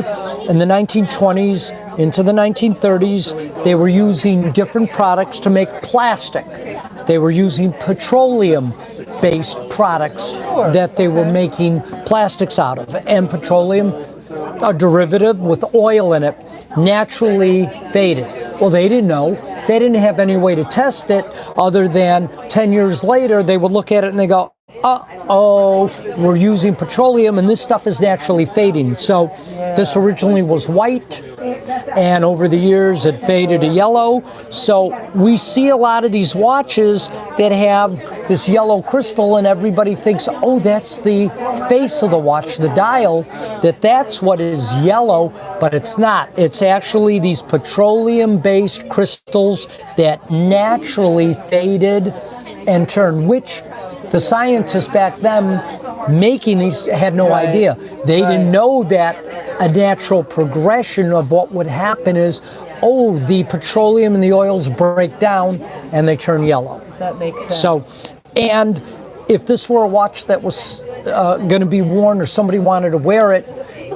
Speaker 9: in the 1920s into the 1930s, they were using different products to make plastic. They were using petroleum-based products that they were making plastics out of. And petroleum, a derivative with oil in it, naturally faded. Well, they didn't know. They didn't have any way to test it other than 10 years later, they would look at it and they go, uh-oh, we're using petroleum and this stuff is naturally fading. So this originally was white, and over the years it faded to yellow. So we see a lot of these watches that have this yellow crystal, and everybody thinks, oh, that's the face of the watch, the dial, that's what is yellow, but it's not. It's actually these petroleum-based crystals that naturally faded and turned, which the scientists back then making these had no idea. They didn't know that a natural progression of what would happen is, oh, the petroleum and the oils break down and they turn yellow.
Speaker 2: That makes sense.
Speaker 9: So, and if this were a watch that was going to be worn or somebody wanted to wear it,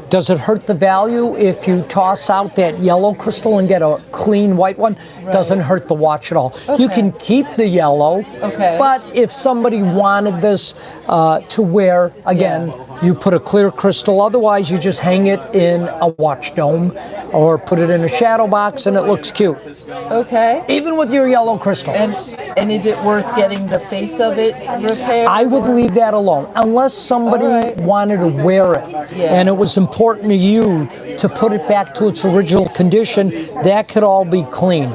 Speaker 9: does it hurt the value if you toss out that yellow crystal and get a clean white one? Doesn't hurt the watch at all.
Speaker 2: Okay.
Speaker 9: You can keep the yellow, but if somebody wanted this to wear, again, you put a clear crystal. Otherwise, you just hang it in a watch dome or put it in a shadow box and it looks cute.
Speaker 2: Okay.
Speaker 9: Even with your yellow crystal.
Speaker 2: And is it worth getting the face of it repaired?
Speaker 9: I would leave that alone unless somebody wanted to wear it and it was important to you to put it back to its original condition. That could all be clean.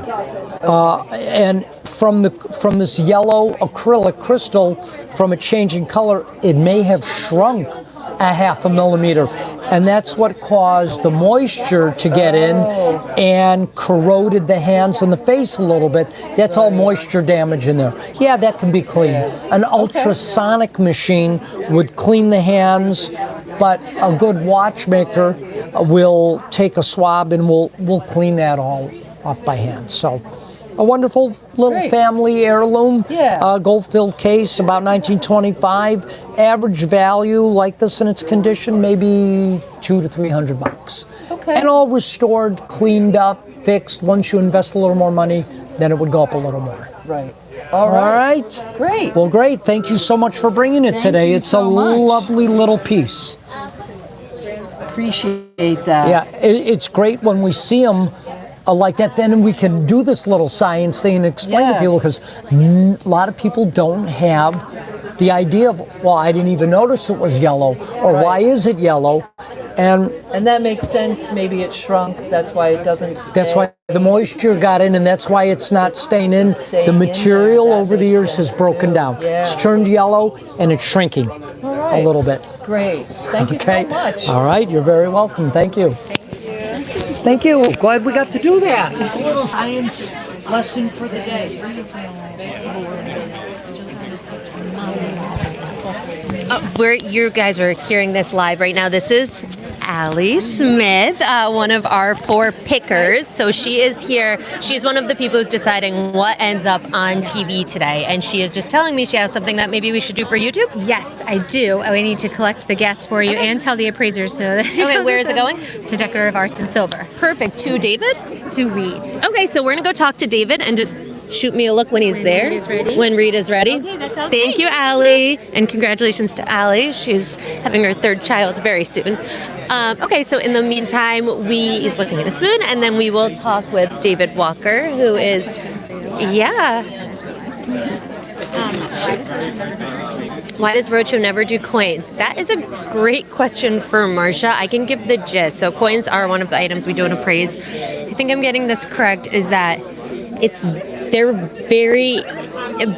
Speaker 9: And from this yellow acrylic crystal, from it changing color, it may have shrunk a 0.5 millimeter, and that's what caused the moisture to get in and corroded the hands and the face a little bit. That's all moisture damage in there. Yeah, that can be cleaned. An ultrasonic machine would clean the hands, but a good watchmaker will take a swab and will clean that all off by hand. So a wonderful little family heirloom, gold-filled case, about 1925. Average value like this in its condition, maybe $200 to $300. Okay. And all restored, cleaned up, fixed. Once you invest a little more money, then it would go up a little more.
Speaker 2: Right.
Speaker 9: All right.
Speaker 2: Great.
Speaker 9: Well, great. Thank you so much for bringing it today. It's
Speaker 2: so
Speaker 9: a
Speaker 2: much.
Speaker 9: lovely little piece.
Speaker 2: Appreciate that.
Speaker 9: Yeah, it's great when we see them like that. Then we can do this little science thing and explain to people, because a lot of people don't have the idea of, well, I didn't even notice it was yellow, or why is it yellow? And
Speaker 2: that makes sense. Maybe it shrunk. That's why it doesn't stay.
Speaker 9: That's why the moisture got in, and that's why it's not staying in. The material over the years has broken down. It's turned yellow, and it's shrinking a little bit.
Speaker 2: Great. Thank you so much.
Speaker 9: All right. You're very welcome. Thank you. Thank you. Glad we got to do that. A little science lesson for the day.
Speaker 1: You guys are hearing this live right now. This is Allie Smith, one of our 4 pickers. So she is here. She's one of the people who's deciding what ends up on TV today. And she is just telling me she has something that maybe we should do for YouTube.
Speaker 5: Yes, I do. We need to collect the guests for you and tell the appraisers so that
Speaker 1: where is it going?
Speaker 5: To Decorative Arts and Silver.
Speaker 1: Perfect. To David?
Speaker 5: To Reed.
Speaker 1: Okay, so we're going to go talk to David and just shoot me a look when he's there.
Speaker 5: Reed is ready.
Speaker 1: When Reed is ready.
Speaker 5: Okay, that sounds
Speaker 1: Thank you, Allie. And congratulations to Allie. She's having her 3rd child very soon. Okay, so in the meantime, he's looking at a spoon, and then we will talk with David Walker, who is, Why does Roadshow never do coins? That is a great question for Marcia. I can give the gist. So coins are one of the items we don't appraise. I think I'm getting this correct, is that they're very,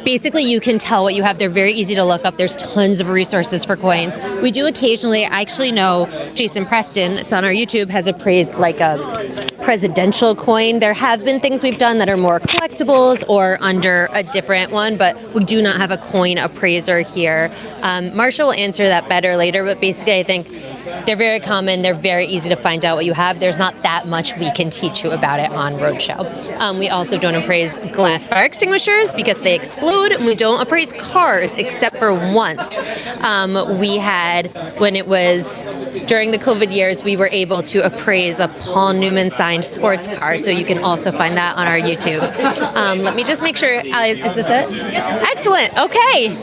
Speaker 1: basically you can tell what you have. They're very easy to look up. There's tons of resources for coins. We do occasionally, I actually know Jason Preston, it's on our YouTube, has appraised like a presidential coin. There have been things we've done that are more collectibles or under a different one, but we do not have a coin appraiser here. Marcia will answer that better later, but basically I think They're very common. They're very easy to find out what you have. There's not that much we can teach you about it on Roadshow. We also don't appraise glass fire extinguishers because they explode. And we don't appraise cars except for once. We had, when it was during the COVID years, we were able to appraise a Paul Newman signed sports car. So you can also find that on our YouTube. Let me just make sure. Is this it? Excellent. Okay.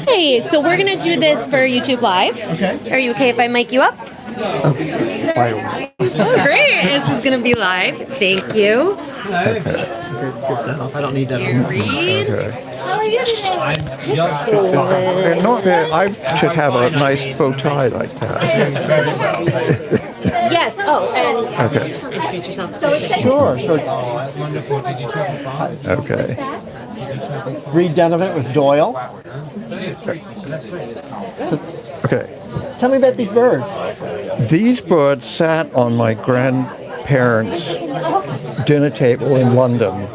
Speaker 1: Hey, so we're going to do this for YouTube Live. Okay. Are you okay if I mic you up? Oh, great. This is going to be live. Thank you.
Speaker 14: I don't need that.
Speaker 1: Read. How are you today?
Speaker 14: I should have a nice bow tie like that.
Speaker 1: Yes. Oh, and
Speaker 14: Okay.
Speaker 1: introduce yourself.
Speaker 14: Sure. Okay. Reed Donovan with Doyle. So, okay. Tell me about these birds. These birds sat on my grandparents' dinner table in London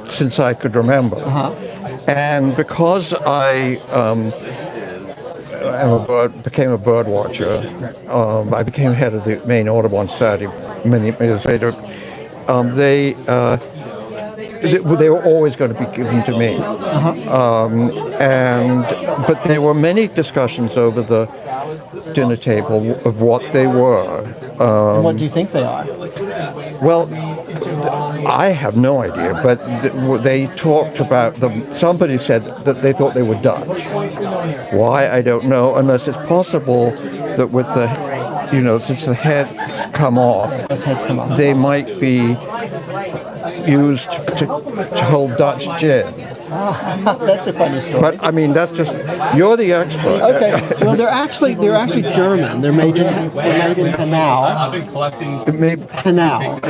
Speaker 14: since I could remember. And because I became a bird watcher, I became head of the Maine Audubon Society many years later. They were always going to be given to me. But there were many discussions over the dinner table of what they were.
Speaker 15: And what do you think they are?
Speaker 14: Well, I have no idea, but they talked about them. Somebody said that they thought they were Dutch. Why, I don't know, unless it's possible that with the, since the head come off, they might be used to hold Dutch gin.
Speaker 15: That's a funny story.
Speaker 14: But I mean, that's just, you're the expert.
Speaker 15: Okay. Well, they're actually German. They're made in Hanau. Hanau.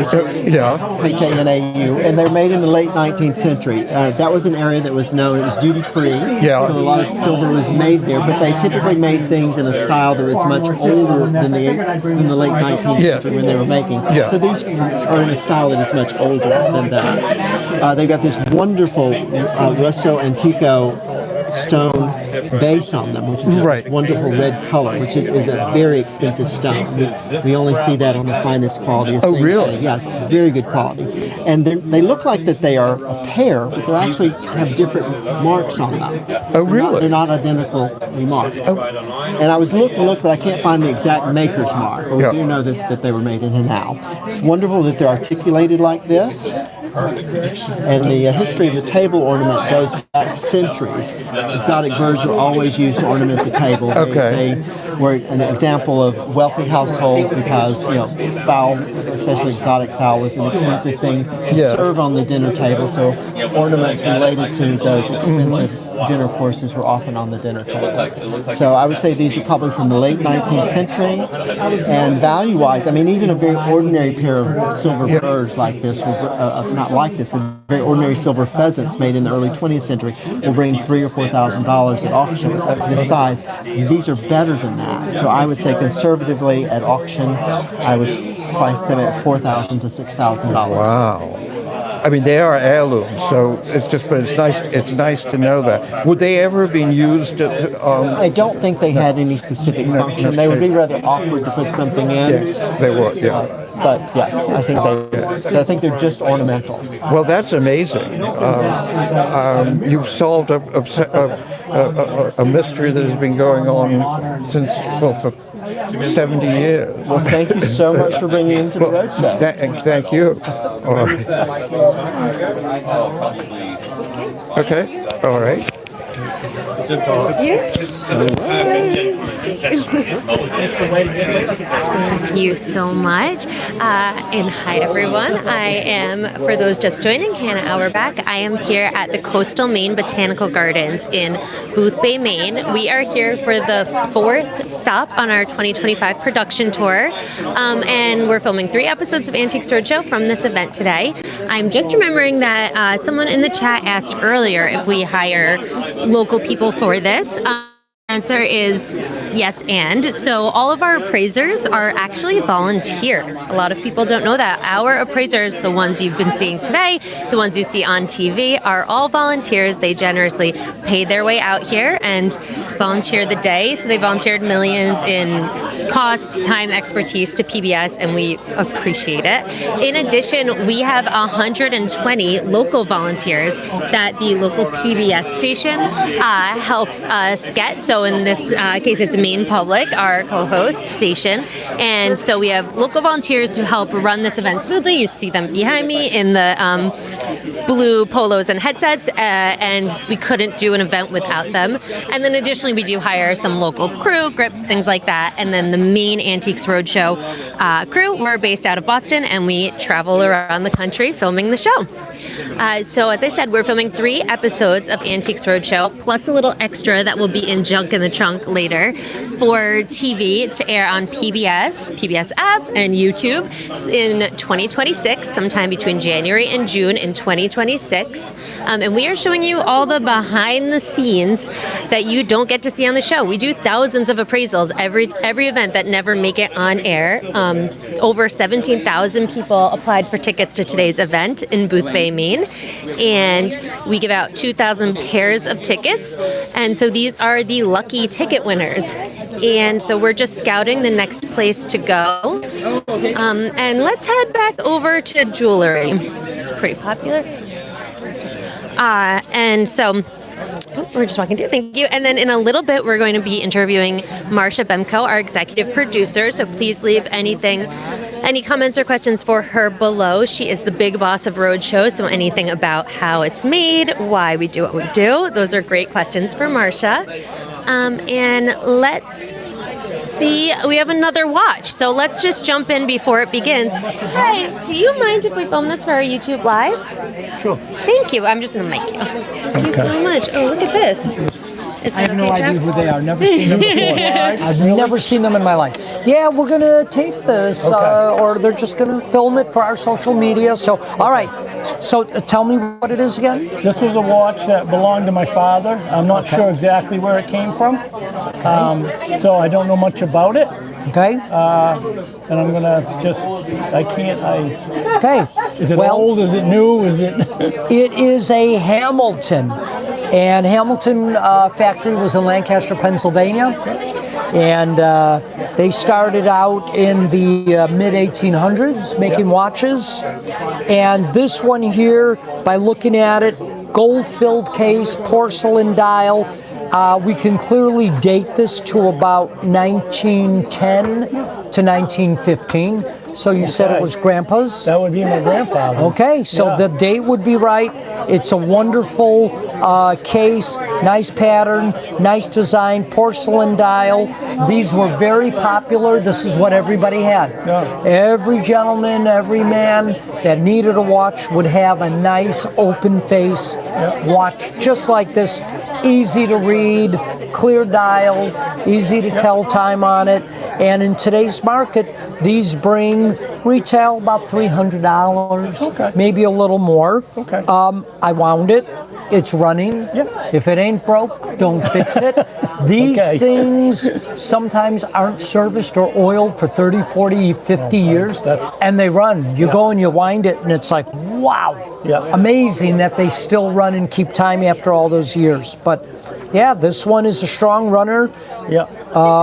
Speaker 15: H-A-N-A-U. And they're made in the late 19th century. That was an area that was known, it was duty free.
Speaker 14: Yeah.
Speaker 15: So a lot of silver was made there, but they typically made things in a style that was much older than the late 19th century when they were making.
Speaker 14: Yeah.
Speaker 15: So these are in a style that is much older than that. They've got this wonderful Rosso Antico stone base on them, which is a wonderful red color, which is a very expensive stone. We only see that on the finest quality of things.
Speaker 14: Oh, really?
Speaker 15: Yes, it's very good quality. And they look like that they are a pair, but they actually have different marks on them.
Speaker 14: Oh, really?
Speaker 15: They're not identically marked. And I was look, but I can't find the exact maker's mark. But we do know that they were made in Hanau. It's wonderful that they're articulated like this. And the history of the table ornament goes back centuries. Exotic birds were always used to ornament the table. They were an example of wealthy households because, fowl, especially exotic fowl, was an expensive thing to serve on the dinner table. So ornaments related to those expensive dinner courses were often on the dinner table. So I would say these are probably from the late 19th century. And value-wise, I mean, even a very ordinary pair of silver birds like this, not like this, but very ordinary silver pheasants made in the early 20th century will bring $3,000 or $4,000 at auction of this size. These are better than that. So I would say conservatively at auction, I would price them at $4,000 to $6,000.
Speaker 14: Wow. I mean, they are heirlooms, so but it's nice. It's nice to know that. Would they ever have been used?
Speaker 15: I don't think they had any specific function. They would be rather awkward to put something in.
Speaker 14: Yes, they would. Yeah.
Speaker 15: But yes, I think they're just ornamental.
Speaker 14: Well, that's amazing. You've solved a mystery that has been going on since for 70 years.
Speaker 15: Well, thank you so much for bringing him to the roadshow.
Speaker 14: Thank you. All right. Okay. All right.
Speaker 1: Thank you so much. And hi, everyone. I am, for those just joining, Hannah Auerbach. I am here at the Coastal Maine Botanical Gardens in Boothbay, Maine. We are here for the 4th stop on our 2025 production tour. And we're filming 3 episodes of Antiques Roadshow from this event today. I'm just remembering that someone in the chat asked earlier if we hire local people for this. answer is yes and. So all of our appraisers are actually volunteers. A lot of people don't know that. Our appraisers, the ones you've been seeing today, the ones you see on TV, are all volunteers. They generously pay their way out here and volunteer the day. So they volunteered millions in costs, time, expertise to PBS, and we appreciate it. In addition, we have 120 local volunteers that the local PBS station helps us get. So in this case, it's Maine Public, our co-host station. And so we have local volunteers who help run this event smoothly. You see them behind me in the blue polos and headsets, and we couldn't do an event without them. And then additionally, we do hire some local crew, grips, things like that. And then the Maine Antiques Roadshow crew, we're based out of Boston, and we travel around the country filming the show. So as I said, we're filming 3 episodes of Antiques Roadshow, plus a little extra that will be in Junk in the Trunk later for TV to air on PBS app, and YouTube in 2026, sometime between January and June in 2026. And we are showing you all the behind the scenes that you don't get to see on the show. We do thousands of appraisals every event that never make it on air. Over 17,000 people applied for tickets to today's event in Boothbay, Maine, and we give out 2,000 pairs of tickets, and so these are the lucky ticket winners. And so we're just scouting the next place to go, and let's head back over to jewelry. It's pretty popular, and so we're just walking through. Thank you. And then in a little bit, we're going to be interviewing Marsha Bemko, our executive producer. So please leave any comments or questions for her below. She is the big boss of Roadshow. So anything about how it's made, why we do what we do, those are great questions for Marsha. And let's see, we have another watch. So let's just jump in before it begins. Hi, do you mind if we film this for our YouTube Live?
Speaker 9: Sure.
Speaker 1: Thank you. I'm just going to mic you. Thank you so much. Oh, look at this. Is
Speaker 9: I
Speaker 1: that
Speaker 9: have no
Speaker 1: okay,
Speaker 9: idea
Speaker 1: Jeff?
Speaker 9: who they are. Never seen them before. I've never seen them in my life. Yeah, we're going to tape this, or they're just going to film it for our social media. So, all right. So tell me what it is again.
Speaker 16: This was a watch that belonged to my father. I'm not sure exactly where it came from. So I don't know much about it.
Speaker 9: Okay.
Speaker 16: And I'm going to just,
Speaker 9: Okay.
Speaker 16: Is it old? Is it new? Is it?
Speaker 9: It is a Hamilton. And Hamilton factory was in Lancaster, Pennsylvania. And they started out in the mid-1800s making watches. And this one here, by looking at it, gold-filled case, porcelain dial. We can clearly date this to about 1910 to 1915. So you said it was Grandpa's?
Speaker 16: That would be my grandfather's.
Speaker 9: Okay, so the date would be right. It's a wonderful case, nice pattern, nice design, porcelain dial. These were very popular. This is what everybody had.
Speaker 16: Yeah.
Speaker 9: Every gentleman, every man that needed a watch would have a nice open face watch just like this. Easy to read, clear dial, easy to tell time on it. And in today's market, these bring retail about $300, maybe a little more.
Speaker 16: Okay.
Speaker 9: I wound it. It's running.
Speaker 16: Yeah.
Speaker 9: If it ain't broke, don't fix it. These things sometimes aren't serviced or oiled for 30, 40, 50 years, and they run. You go and you wind it, and it's like, wow, amazing that they still run and keep time after all those years. But yeah, this one is a strong runner.
Speaker 16: Yeah.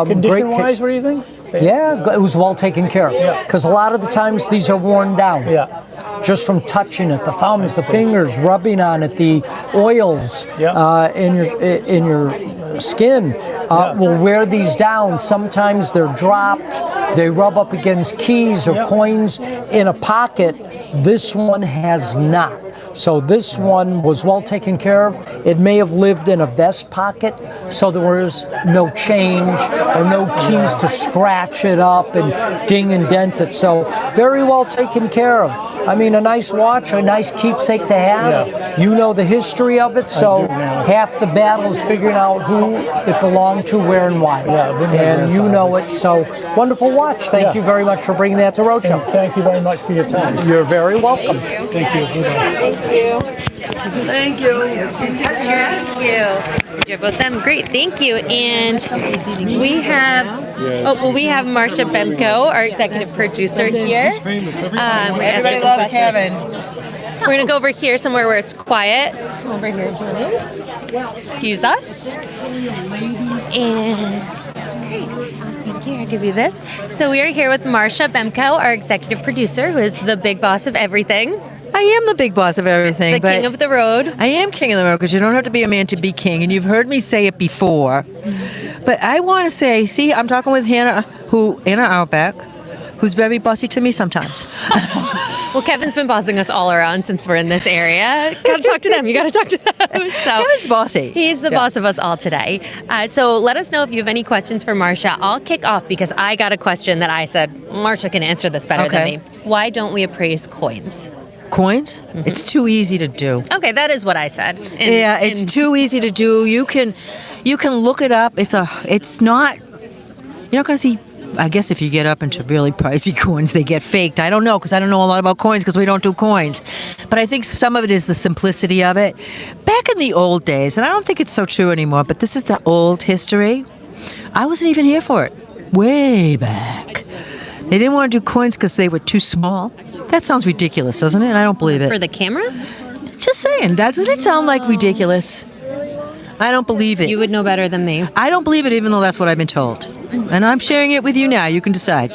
Speaker 16: Condition-wise, what do you think?
Speaker 9: Yeah, it was well taken care of. Because a lot of the times these are worn down.
Speaker 16: Yeah.
Speaker 9: Just from touching it, the thumbs, the fingers, rubbing on it, the oils in your skin will wear these down. Sometimes they're dropped. They rub up against keys or coins in a pocket. This one has not. So this one was well taken care of. It may have lived in a vest pocket, so there was no change or no keys to scratch it up and ding and dent it. So very well taken care of. I mean, a nice watch, a nice keepsake to have.
Speaker 16: Yeah.
Speaker 9: You know the history of it, so half the battle is figuring out who it belonged to, where, and why. And you know it, so wonderful watch. Thank you very much for bringing that to Roadshow.
Speaker 16: And thank you very much for your time.
Speaker 9: You're very welcome.
Speaker 16: Thank you.
Speaker 1: Thank you.
Speaker 5: Thank you.
Speaker 1: Thank you. Do both them. Great, thank you. And we have Marcia Bemko, our executive producer here. Everybody loves Kevin. We're gonna go over here somewhere where it's quiet. Come over here, Julie. Excuse us. And great. Thank you. I'll give you this. So we are here with Marcia Bemko, our executive producer, who is the big boss of everything.
Speaker 17: I am the big boss of everything.
Speaker 1: The king of the road.
Speaker 17: I am king of the road because you don't have to be a man to be king, and you've heard me say it before. But I want to say, see, I'm talking with Anna Auerbach, who's very bossy to me sometimes.
Speaker 1: Well, Kevin's been bossing us all around since we're in this area. Gotta talk to them. You gotta talk to them. So
Speaker 17: Kevin's bossy.
Speaker 1: He's the boss of us all today. So let us know if you have any questions for Marcia. I'll kick off because I got a question that I said, Marcia can answer this better than me. Why don't we appraise coins?
Speaker 17: Coins? Mm-hmm. It's too easy to do.
Speaker 1: Okay, that is what I said.
Speaker 17: It's too easy to do. You can look it up. You're not going to see. I guess if you get up into really pricey coins, they get faked. I don't know because I don't know a lot about coins because we don't do coins. But I think some of it is the simplicity of it. Back in the old days, and I don't think it's so true anymore, but this is the old history. I wasn't even here for it. Way back. They didn't want to do coins because they were too small. That sounds ridiculous, doesn't it? I don't believe it.
Speaker 1: For the cameras?
Speaker 17: Just saying. Doesn't it sound like ridiculous? I don't believe it.
Speaker 1: You would know better than me.
Speaker 17: I don't believe it even though that's what I've been told. And I'm sharing it with you now. You can decide.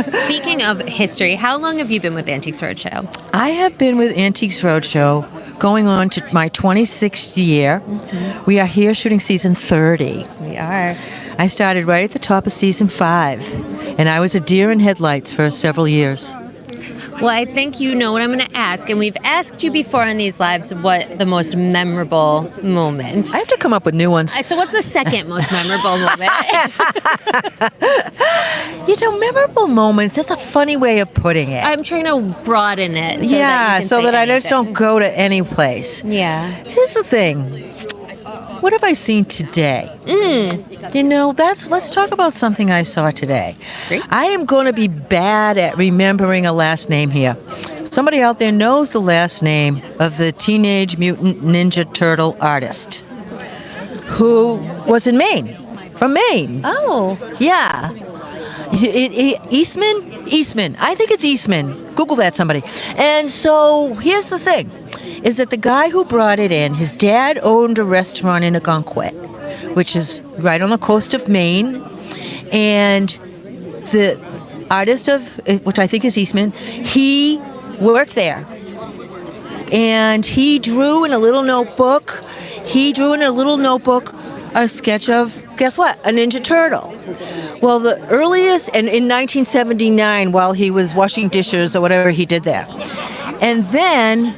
Speaker 1: Speaking of history, how long have you been with Antiques Roadshow?
Speaker 17: I have been with Antiques Roadshow going on to my 26th year. Mm-hmm. We are here shooting season 30.
Speaker 1: We are.
Speaker 17: I started right at the top of season 5, and I was a deer in headlights for several years.
Speaker 1: Well, I think you know what I'm going to ask, and we've asked you before on these lives what the most memorable moment.
Speaker 17: I have to come up with new ones.
Speaker 1: So what's the second most memorable moment?
Speaker 17: Memorable moments, that's a funny way of putting it.
Speaker 1: I'm trying to broaden it.
Speaker 17: So that I just don't go to any place.
Speaker 1: Yeah.
Speaker 17: Here's the thing. What have I seen today? Let's talk about something I saw today.
Speaker 1: Great.
Speaker 17: I am going to be bad at remembering a last name here. Somebody out there knows the last name of the Teenage Mutant Ninja Turtle artist who was in Maine, from Maine.
Speaker 1: Oh.
Speaker 17: Yeah. Eastman? I think it's Eastman. Google that, somebody. And so here's the thing. Is that the guy who brought it in, his dad owned a restaurant in Algonquin, which is right on the coast of Maine, and the artist which I think is Eastman, he worked there. And he drew in a little notebook a sketch of, guess what, a Ninja Turtle. Well, the earliest, and in 1979, while he was washing dishes or whatever he did there. And then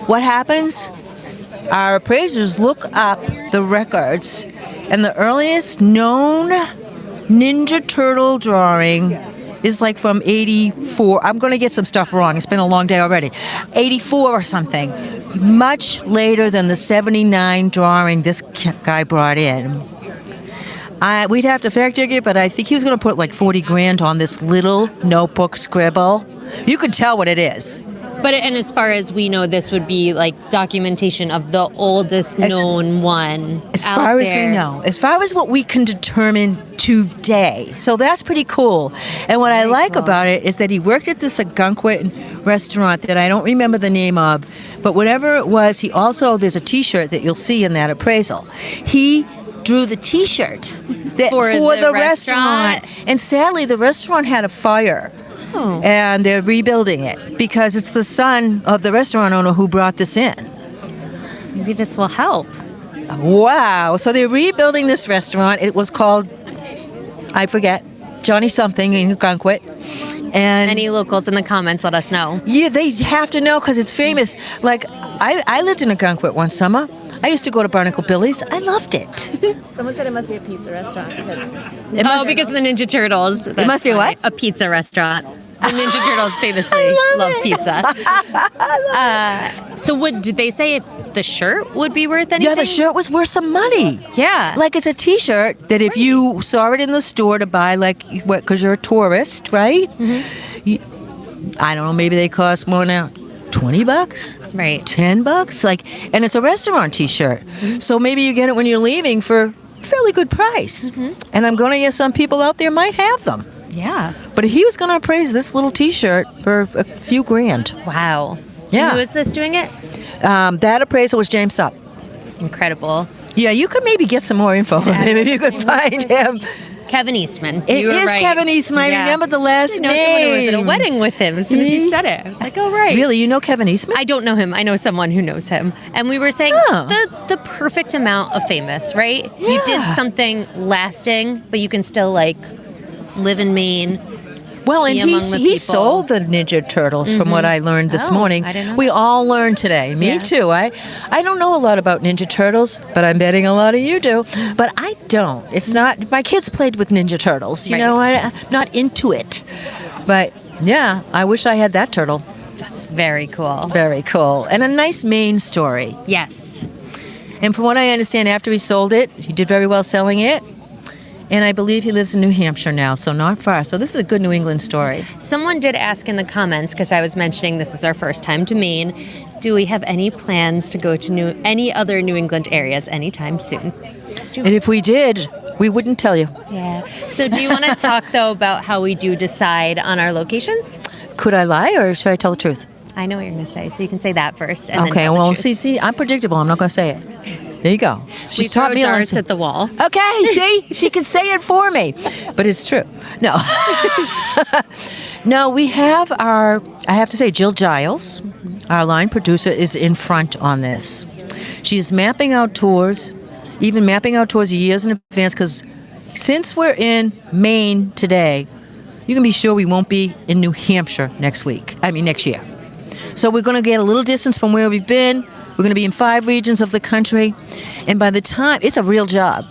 Speaker 17: what happens? Our appraisers look up the records, and the earliest known Ninja Turtle drawing is like from 84. I'm going to get some stuff wrong. It's been a long day already. 84 or something. Much later than the 79 drawing this guy brought in. We'd have to fact check it, but I think he was going to put like 40 grand on this little notebook scribble. You could tell what it is.
Speaker 1: And as far as we know, this would be like documentation of the oldest known one.
Speaker 17: As far as we know, as far as what we can determine today. So that's pretty cool. And what I like about it is that he worked at this Algonquin restaurant that I don't remember the name of, but whatever it was, there's a T-shirt that you'll see in that appraisal. He drew the T-shirt for the restaurant. And sadly, the restaurant had a fire.
Speaker 1: Oh.
Speaker 17: And they're rebuilding it because it's the son of the restaurant owner who brought this in.
Speaker 1: Maybe this will help.
Speaker 17: Wow. So they're rebuilding this restaurant. It was called, I forget, Johnny something in Algonquin. And
Speaker 1: any locals in the comments, let us know.
Speaker 17: Yeah, they have to know because it's famous. Like, I lived in Algonquin one summer. I used to go to Barnacle Billy's. I loved it.
Speaker 5: Someone said it must be a pizza restaurant.
Speaker 1: Because of the Ninja Turtles.
Speaker 17: It must be what?
Speaker 1: A pizza restaurant. The Ninja Turtles famously love pizza. So did they say if the shirt would be worth anything?
Speaker 17: Yeah, the shirt was worth some money.
Speaker 1: Yeah.
Speaker 17: Like it's a T-shirt that if you saw it in the store to buy, because you're a tourist, right? Mm-hmm. I don't know, maybe they cost more now. $20,
Speaker 1: right?
Speaker 17: $10, like, and it's a restaurant T-shirt. So maybe you get it when you're leaving for a fairly good price. And I'm going to guess some people out there might have them.
Speaker 1: Yeah.
Speaker 17: But he was going to appraise this little T-shirt for a few grand.
Speaker 1: Wow.
Speaker 17: Yeah.
Speaker 1: And who is this doing it?
Speaker 17: That appraisal was James Supp.
Speaker 1: Incredible.
Speaker 17: Yeah, you could maybe get some more info from him if you could find him.
Speaker 1: Kevin Eastman.
Speaker 17: It
Speaker 1: You were
Speaker 17: is
Speaker 1: right.
Speaker 17: Kevin Eastman. I remember the last
Speaker 1: I know someone who was at a
Speaker 17: name.
Speaker 1: wedding with him as soon as he said it. I was like, oh, right.
Speaker 17: Really? You know Kevin Eastman?
Speaker 1: I don't know him. I know someone who knows him. And we were saying the perfect amount of famous, right? You did something lasting, but you can still, like, live in Maine.
Speaker 17: Well, and
Speaker 1: be among the
Speaker 17: he
Speaker 1: people.
Speaker 17: sold the Ninja Turtles from what I learned this morning.
Speaker 1: I didn't know
Speaker 17: We
Speaker 1: that.
Speaker 17: all learned today. Me
Speaker 1: Yeah.
Speaker 17: too. I don't know a lot about Ninja Turtles, but I'm betting a lot of you do. But I don't. It's not. My kids played with Ninja Turtles. You know, I'm not into it. But yeah, I wish I had that turtle.
Speaker 1: That's very cool.
Speaker 17: Very cool. And a nice Maine story.
Speaker 1: Yes.
Speaker 17: And from what I understand, after he sold it, he did very well selling it. And I believe he lives in New Hampshire now, so not far. So this is a good New England story.
Speaker 1: Someone did ask in the comments, because I was mentioning this is our first time to Maine, do we have any plans to go to any other New England areas anytime soon?
Speaker 17: And if we did, we wouldn't tell you.
Speaker 1: Yeah. So do you want to talk, though, about how we do decide on our locations?
Speaker 17: Could I lie or should I tell the truth?
Speaker 1: I know what you're going to say, so you can say that first. And
Speaker 17: Okay,
Speaker 1: then tell the
Speaker 17: well,
Speaker 1: truth.
Speaker 17: see, I'm predictable. I'm not going to say it. There you go. She's taught me a
Speaker 1: darts
Speaker 17: lesson.
Speaker 1: at the wall.
Speaker 17: Okay, see? She can say it for me. But it's true. No. No, we have I have to say, Jill Giles, our line producer, is in front on this. She's mapping out tours, even mapping out tours years in advance, because since we're in Maine today, you can be sure we won't be in New Hampshire next year. So we're going to get a little distance from where we've been. We're going to be in 5 regions of the country. And by the time, it's a real job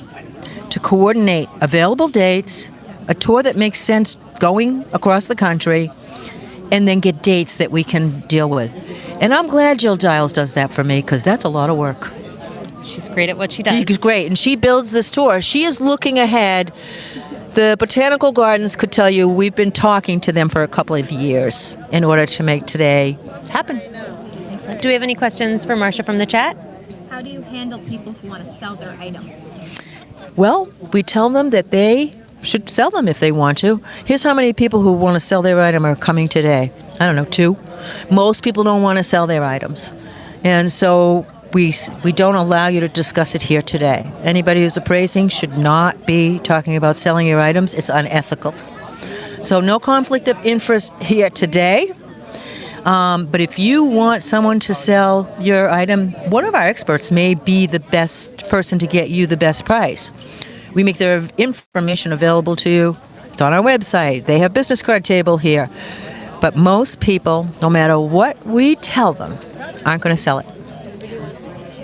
Speaker 17: to coordinate available dates, a tour that makes sense going across the country, and then get dates that we can deal with. And I'm glad Jill Giles does that for me, because that's a lot of work.
Speaker 1: She's great at what she does.
Speaker 17: She's great. And she builds this tour. She is looking ahead. The Botanical Gardens could tell you we've been talking to them for a couple of years in order to make today happen.
Speaker 1: Do we have any questions for Marcia from the chat?
Speaker 5: How do you handle people who want to sell their items?
Speaker 17: Well, we tell them that they should sell them if they want to. Here's how many people who want to sell their item are coming today. I don't know, 2. Most people don't want to sell their items. And so we don't allow you to discuss it here today. Anybody who's appraising should not be talking about selling your items. It's unethical. So no conflict of interest here today. But if you want someone to sell your item, one of our experts may be the best person to get you the best price. We make their information available to you. It's on our website. They have business card table here. But most people, no matter what we tell them, aren't going to sell it.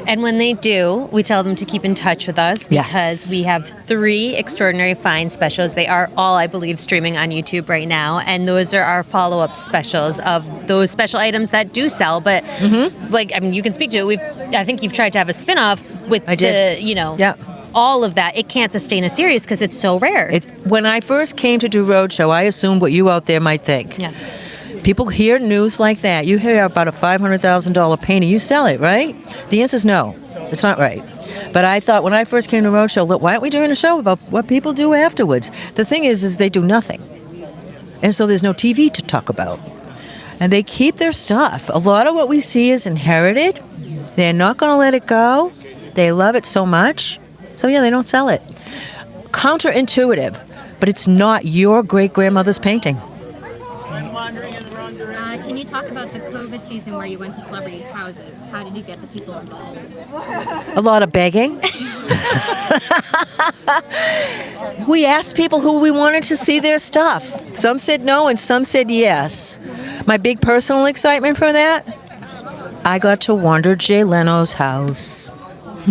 Speaker 1: And when they do, we tell them to keep in touch with us because
Speaker 17: Yes.
Speaker 1: we have 3 extraordinary find specials. They are all, I believe, streaming on YouTube right now. And those are our follow-up specials of those special items that do sell. But, you can speak to it. I think you've tried to have a spin-off with all of that. It can't sustain a series because it's so rare.
Speaker 17: When I first came to do Roadshow, I assumed what you out there might think.
Speaker 1: Yeah.
Speaker 17: People hear news like that. You hear about a $500,000 painting. You sell it, right? The answer is no. It's not right. But I thought when I first came to Roadshow, look, why aren't we doing a show about what people do afterwards? The thing is they do nothing. And so there's no TV to talk about. And they keep their stuff. A lot of what we see is inherited. They're not going to let it go. They love it so much. So, yeah, they don't sell it. Counterintuitive, but it's not your great-grandmother's painting.
Speaker 5: Can you talk about the COVID season where you went to celebrities' houses? How did you get the people involved?
Speaker 17: A lot of begging. We asked people who we wanted to see their stuff. Some said no and some said yes. My big personal excitement for that, I got to wander Jay Leno's house.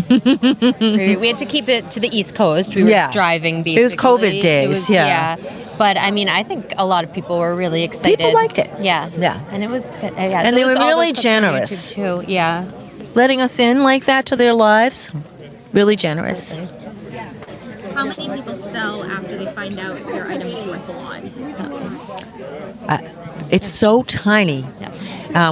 Speaker 1: We had to keep it to the East Coast. We were driving, basically.
Speaker 17: It was COVID days, yeah.
Speaker 1: But, I think a lot of people were really excited.
Speaker 17: People liked it.
Speaker 1: Yeah.
Speaker 17: Yeah.
Speaker 1: And it was good.
Speaker 17: And they were really generous.
Speaker 1: Too. Yeah.
Speaker 17: Letting us in like that to their lives, really generous.
Speaker 5: How many people sell after they find out their item is worth a lot?
Speaker 17: It's so tiny.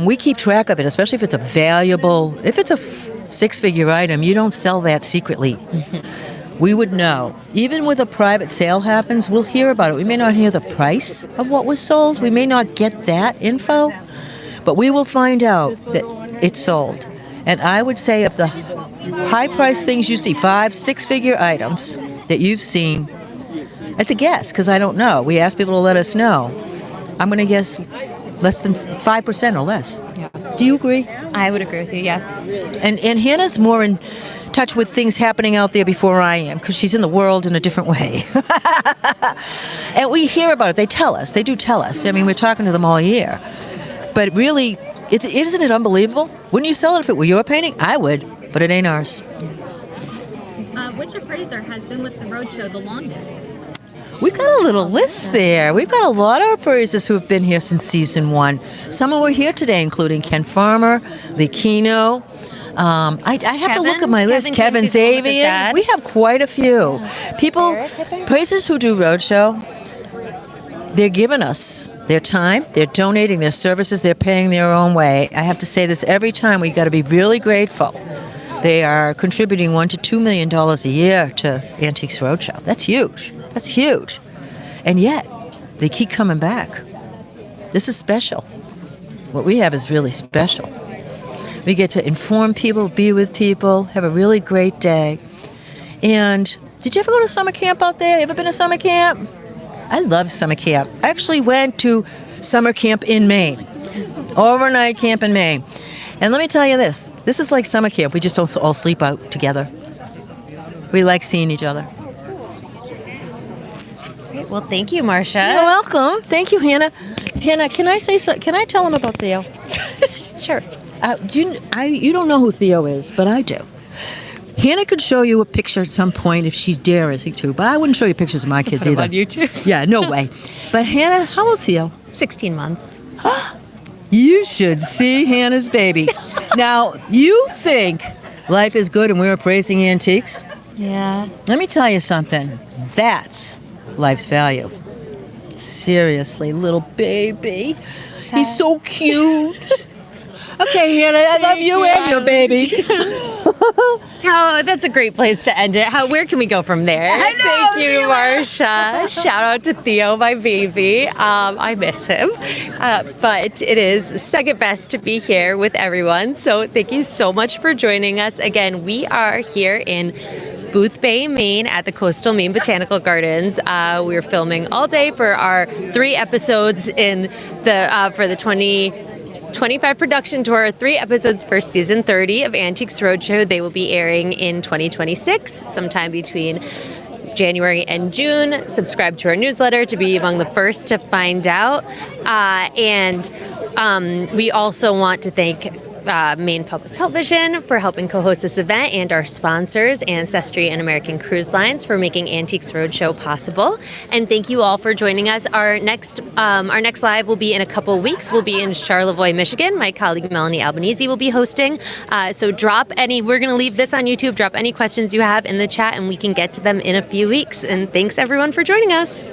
Speaker 17: We keep track of it, especially if it's a valuable, if it's a six-figure item, you don't sell that secretly. We would know. Even with a private sale happens, we'll hear about it. We may not hear the price of what was sold. We may not get that info, but we will find out that it sold. And I would say of the high-priced things you see, 5, 6-figure items that you've seen, it's a guess because I don't know. We ask people to let us know. I'm going to guess less than 5% or less.
Speaker 1: Yeah.
Speaker 17: Do you agree?
Speaker 1: I would agree with you, yes.
Speaker 17: And Hannah's more in touch with things happening out there before I am because she's in the world in a different way. And we hear about it. They tell us. They do tell us. I mean, we're talking to them all year. But really, isn't it unbelievable? Wouldn't you sell it if it were your painting? I would, but it ain't ours.
Speaker 4: Which appraiser has been with the roadshow the longest?
Speaker 17: We've got a little list there. We've got a lot of appraisers who have been here since season 1. Some who are here today, including Ken Farmer, Lee Keno. I have to look at my list. Kevin Zavian. We have quite a few. People, appraisers who do roadshow, they're giving us their time, they're donating their services, they're paying their own way. I have to say this every time. We've got to be really grateful. They are contributing $1 to $2 million a year to Antiques Roadshow. That's huge. That's huge. And yet, they keep coming back. This is special. What we have is really special. We get to inform people, be with people, have a really great day. And did you ever go to summer camp out there? Ever been to summer camp? I love summer camp. I actually went to summer camp in Maine. Overnight camp in Maine. And let me tell you this. This is like summer camp. We just don't all sleep out together. We like seeing each other.
Speaker 1: Great. Well, thank you, Marcia.
Speaker 17: You're welcome. Thank you, Hannah. Hannah, can I say something? Can I tell them about Theo?
Speaker 1: Sure.
Speaker 17: You don't know who Theo is, but I do. Hannah could show you a picture at some point if she's daring to, but I wouldn't show you pictures of my kids either.
Speaker 1: On YouTube.
Speaker 17: Yeah, no way. But Hannah, how old's Theo?
Speaker 1: 16 months.
Speaker 17: You should see Hannah's baby. Now, you think life is good and we're appraising antiques?
Speaker 1: Yeah.
Speaker 17: Let me tell you something. That's life's value. Seriously, little baby. He's so cute. Okay, Hannah, I love you and your baby.
Speaker 1: That's a great place to end it. Where can we go from there? Thank you, Marcia. Shout out to Theo, my baby. I miss him. But it is second best to be here with everyone. So thank you so much for joining us. Again, we are here in Boothbay, Maine at the Coastal Maine Botanical Gardens. We're filming all day for our 3 episodes in the for the 2025 production tour, 3 episodes for season 30 of Antiques Roadshow. They will be airing in 2026, sometime between January and June. Subscribe to our newsletter to be among the first to find out. We also want to thank Maine Public Television for helping co-host this event, and our sponsors, Ancestry and American Cruise Lines, for making Antiques Roadshow possible. And thank you all for joining us. Our next live will be in a couple weeks. We'll be in Charlevoix, Michigan. My colleague Melanie Albanese will be hosting. So we're going to leave this on YouTube. Drop any questions you have in the chat and we can get to them in a few weeks. And thanks everyone for joining us.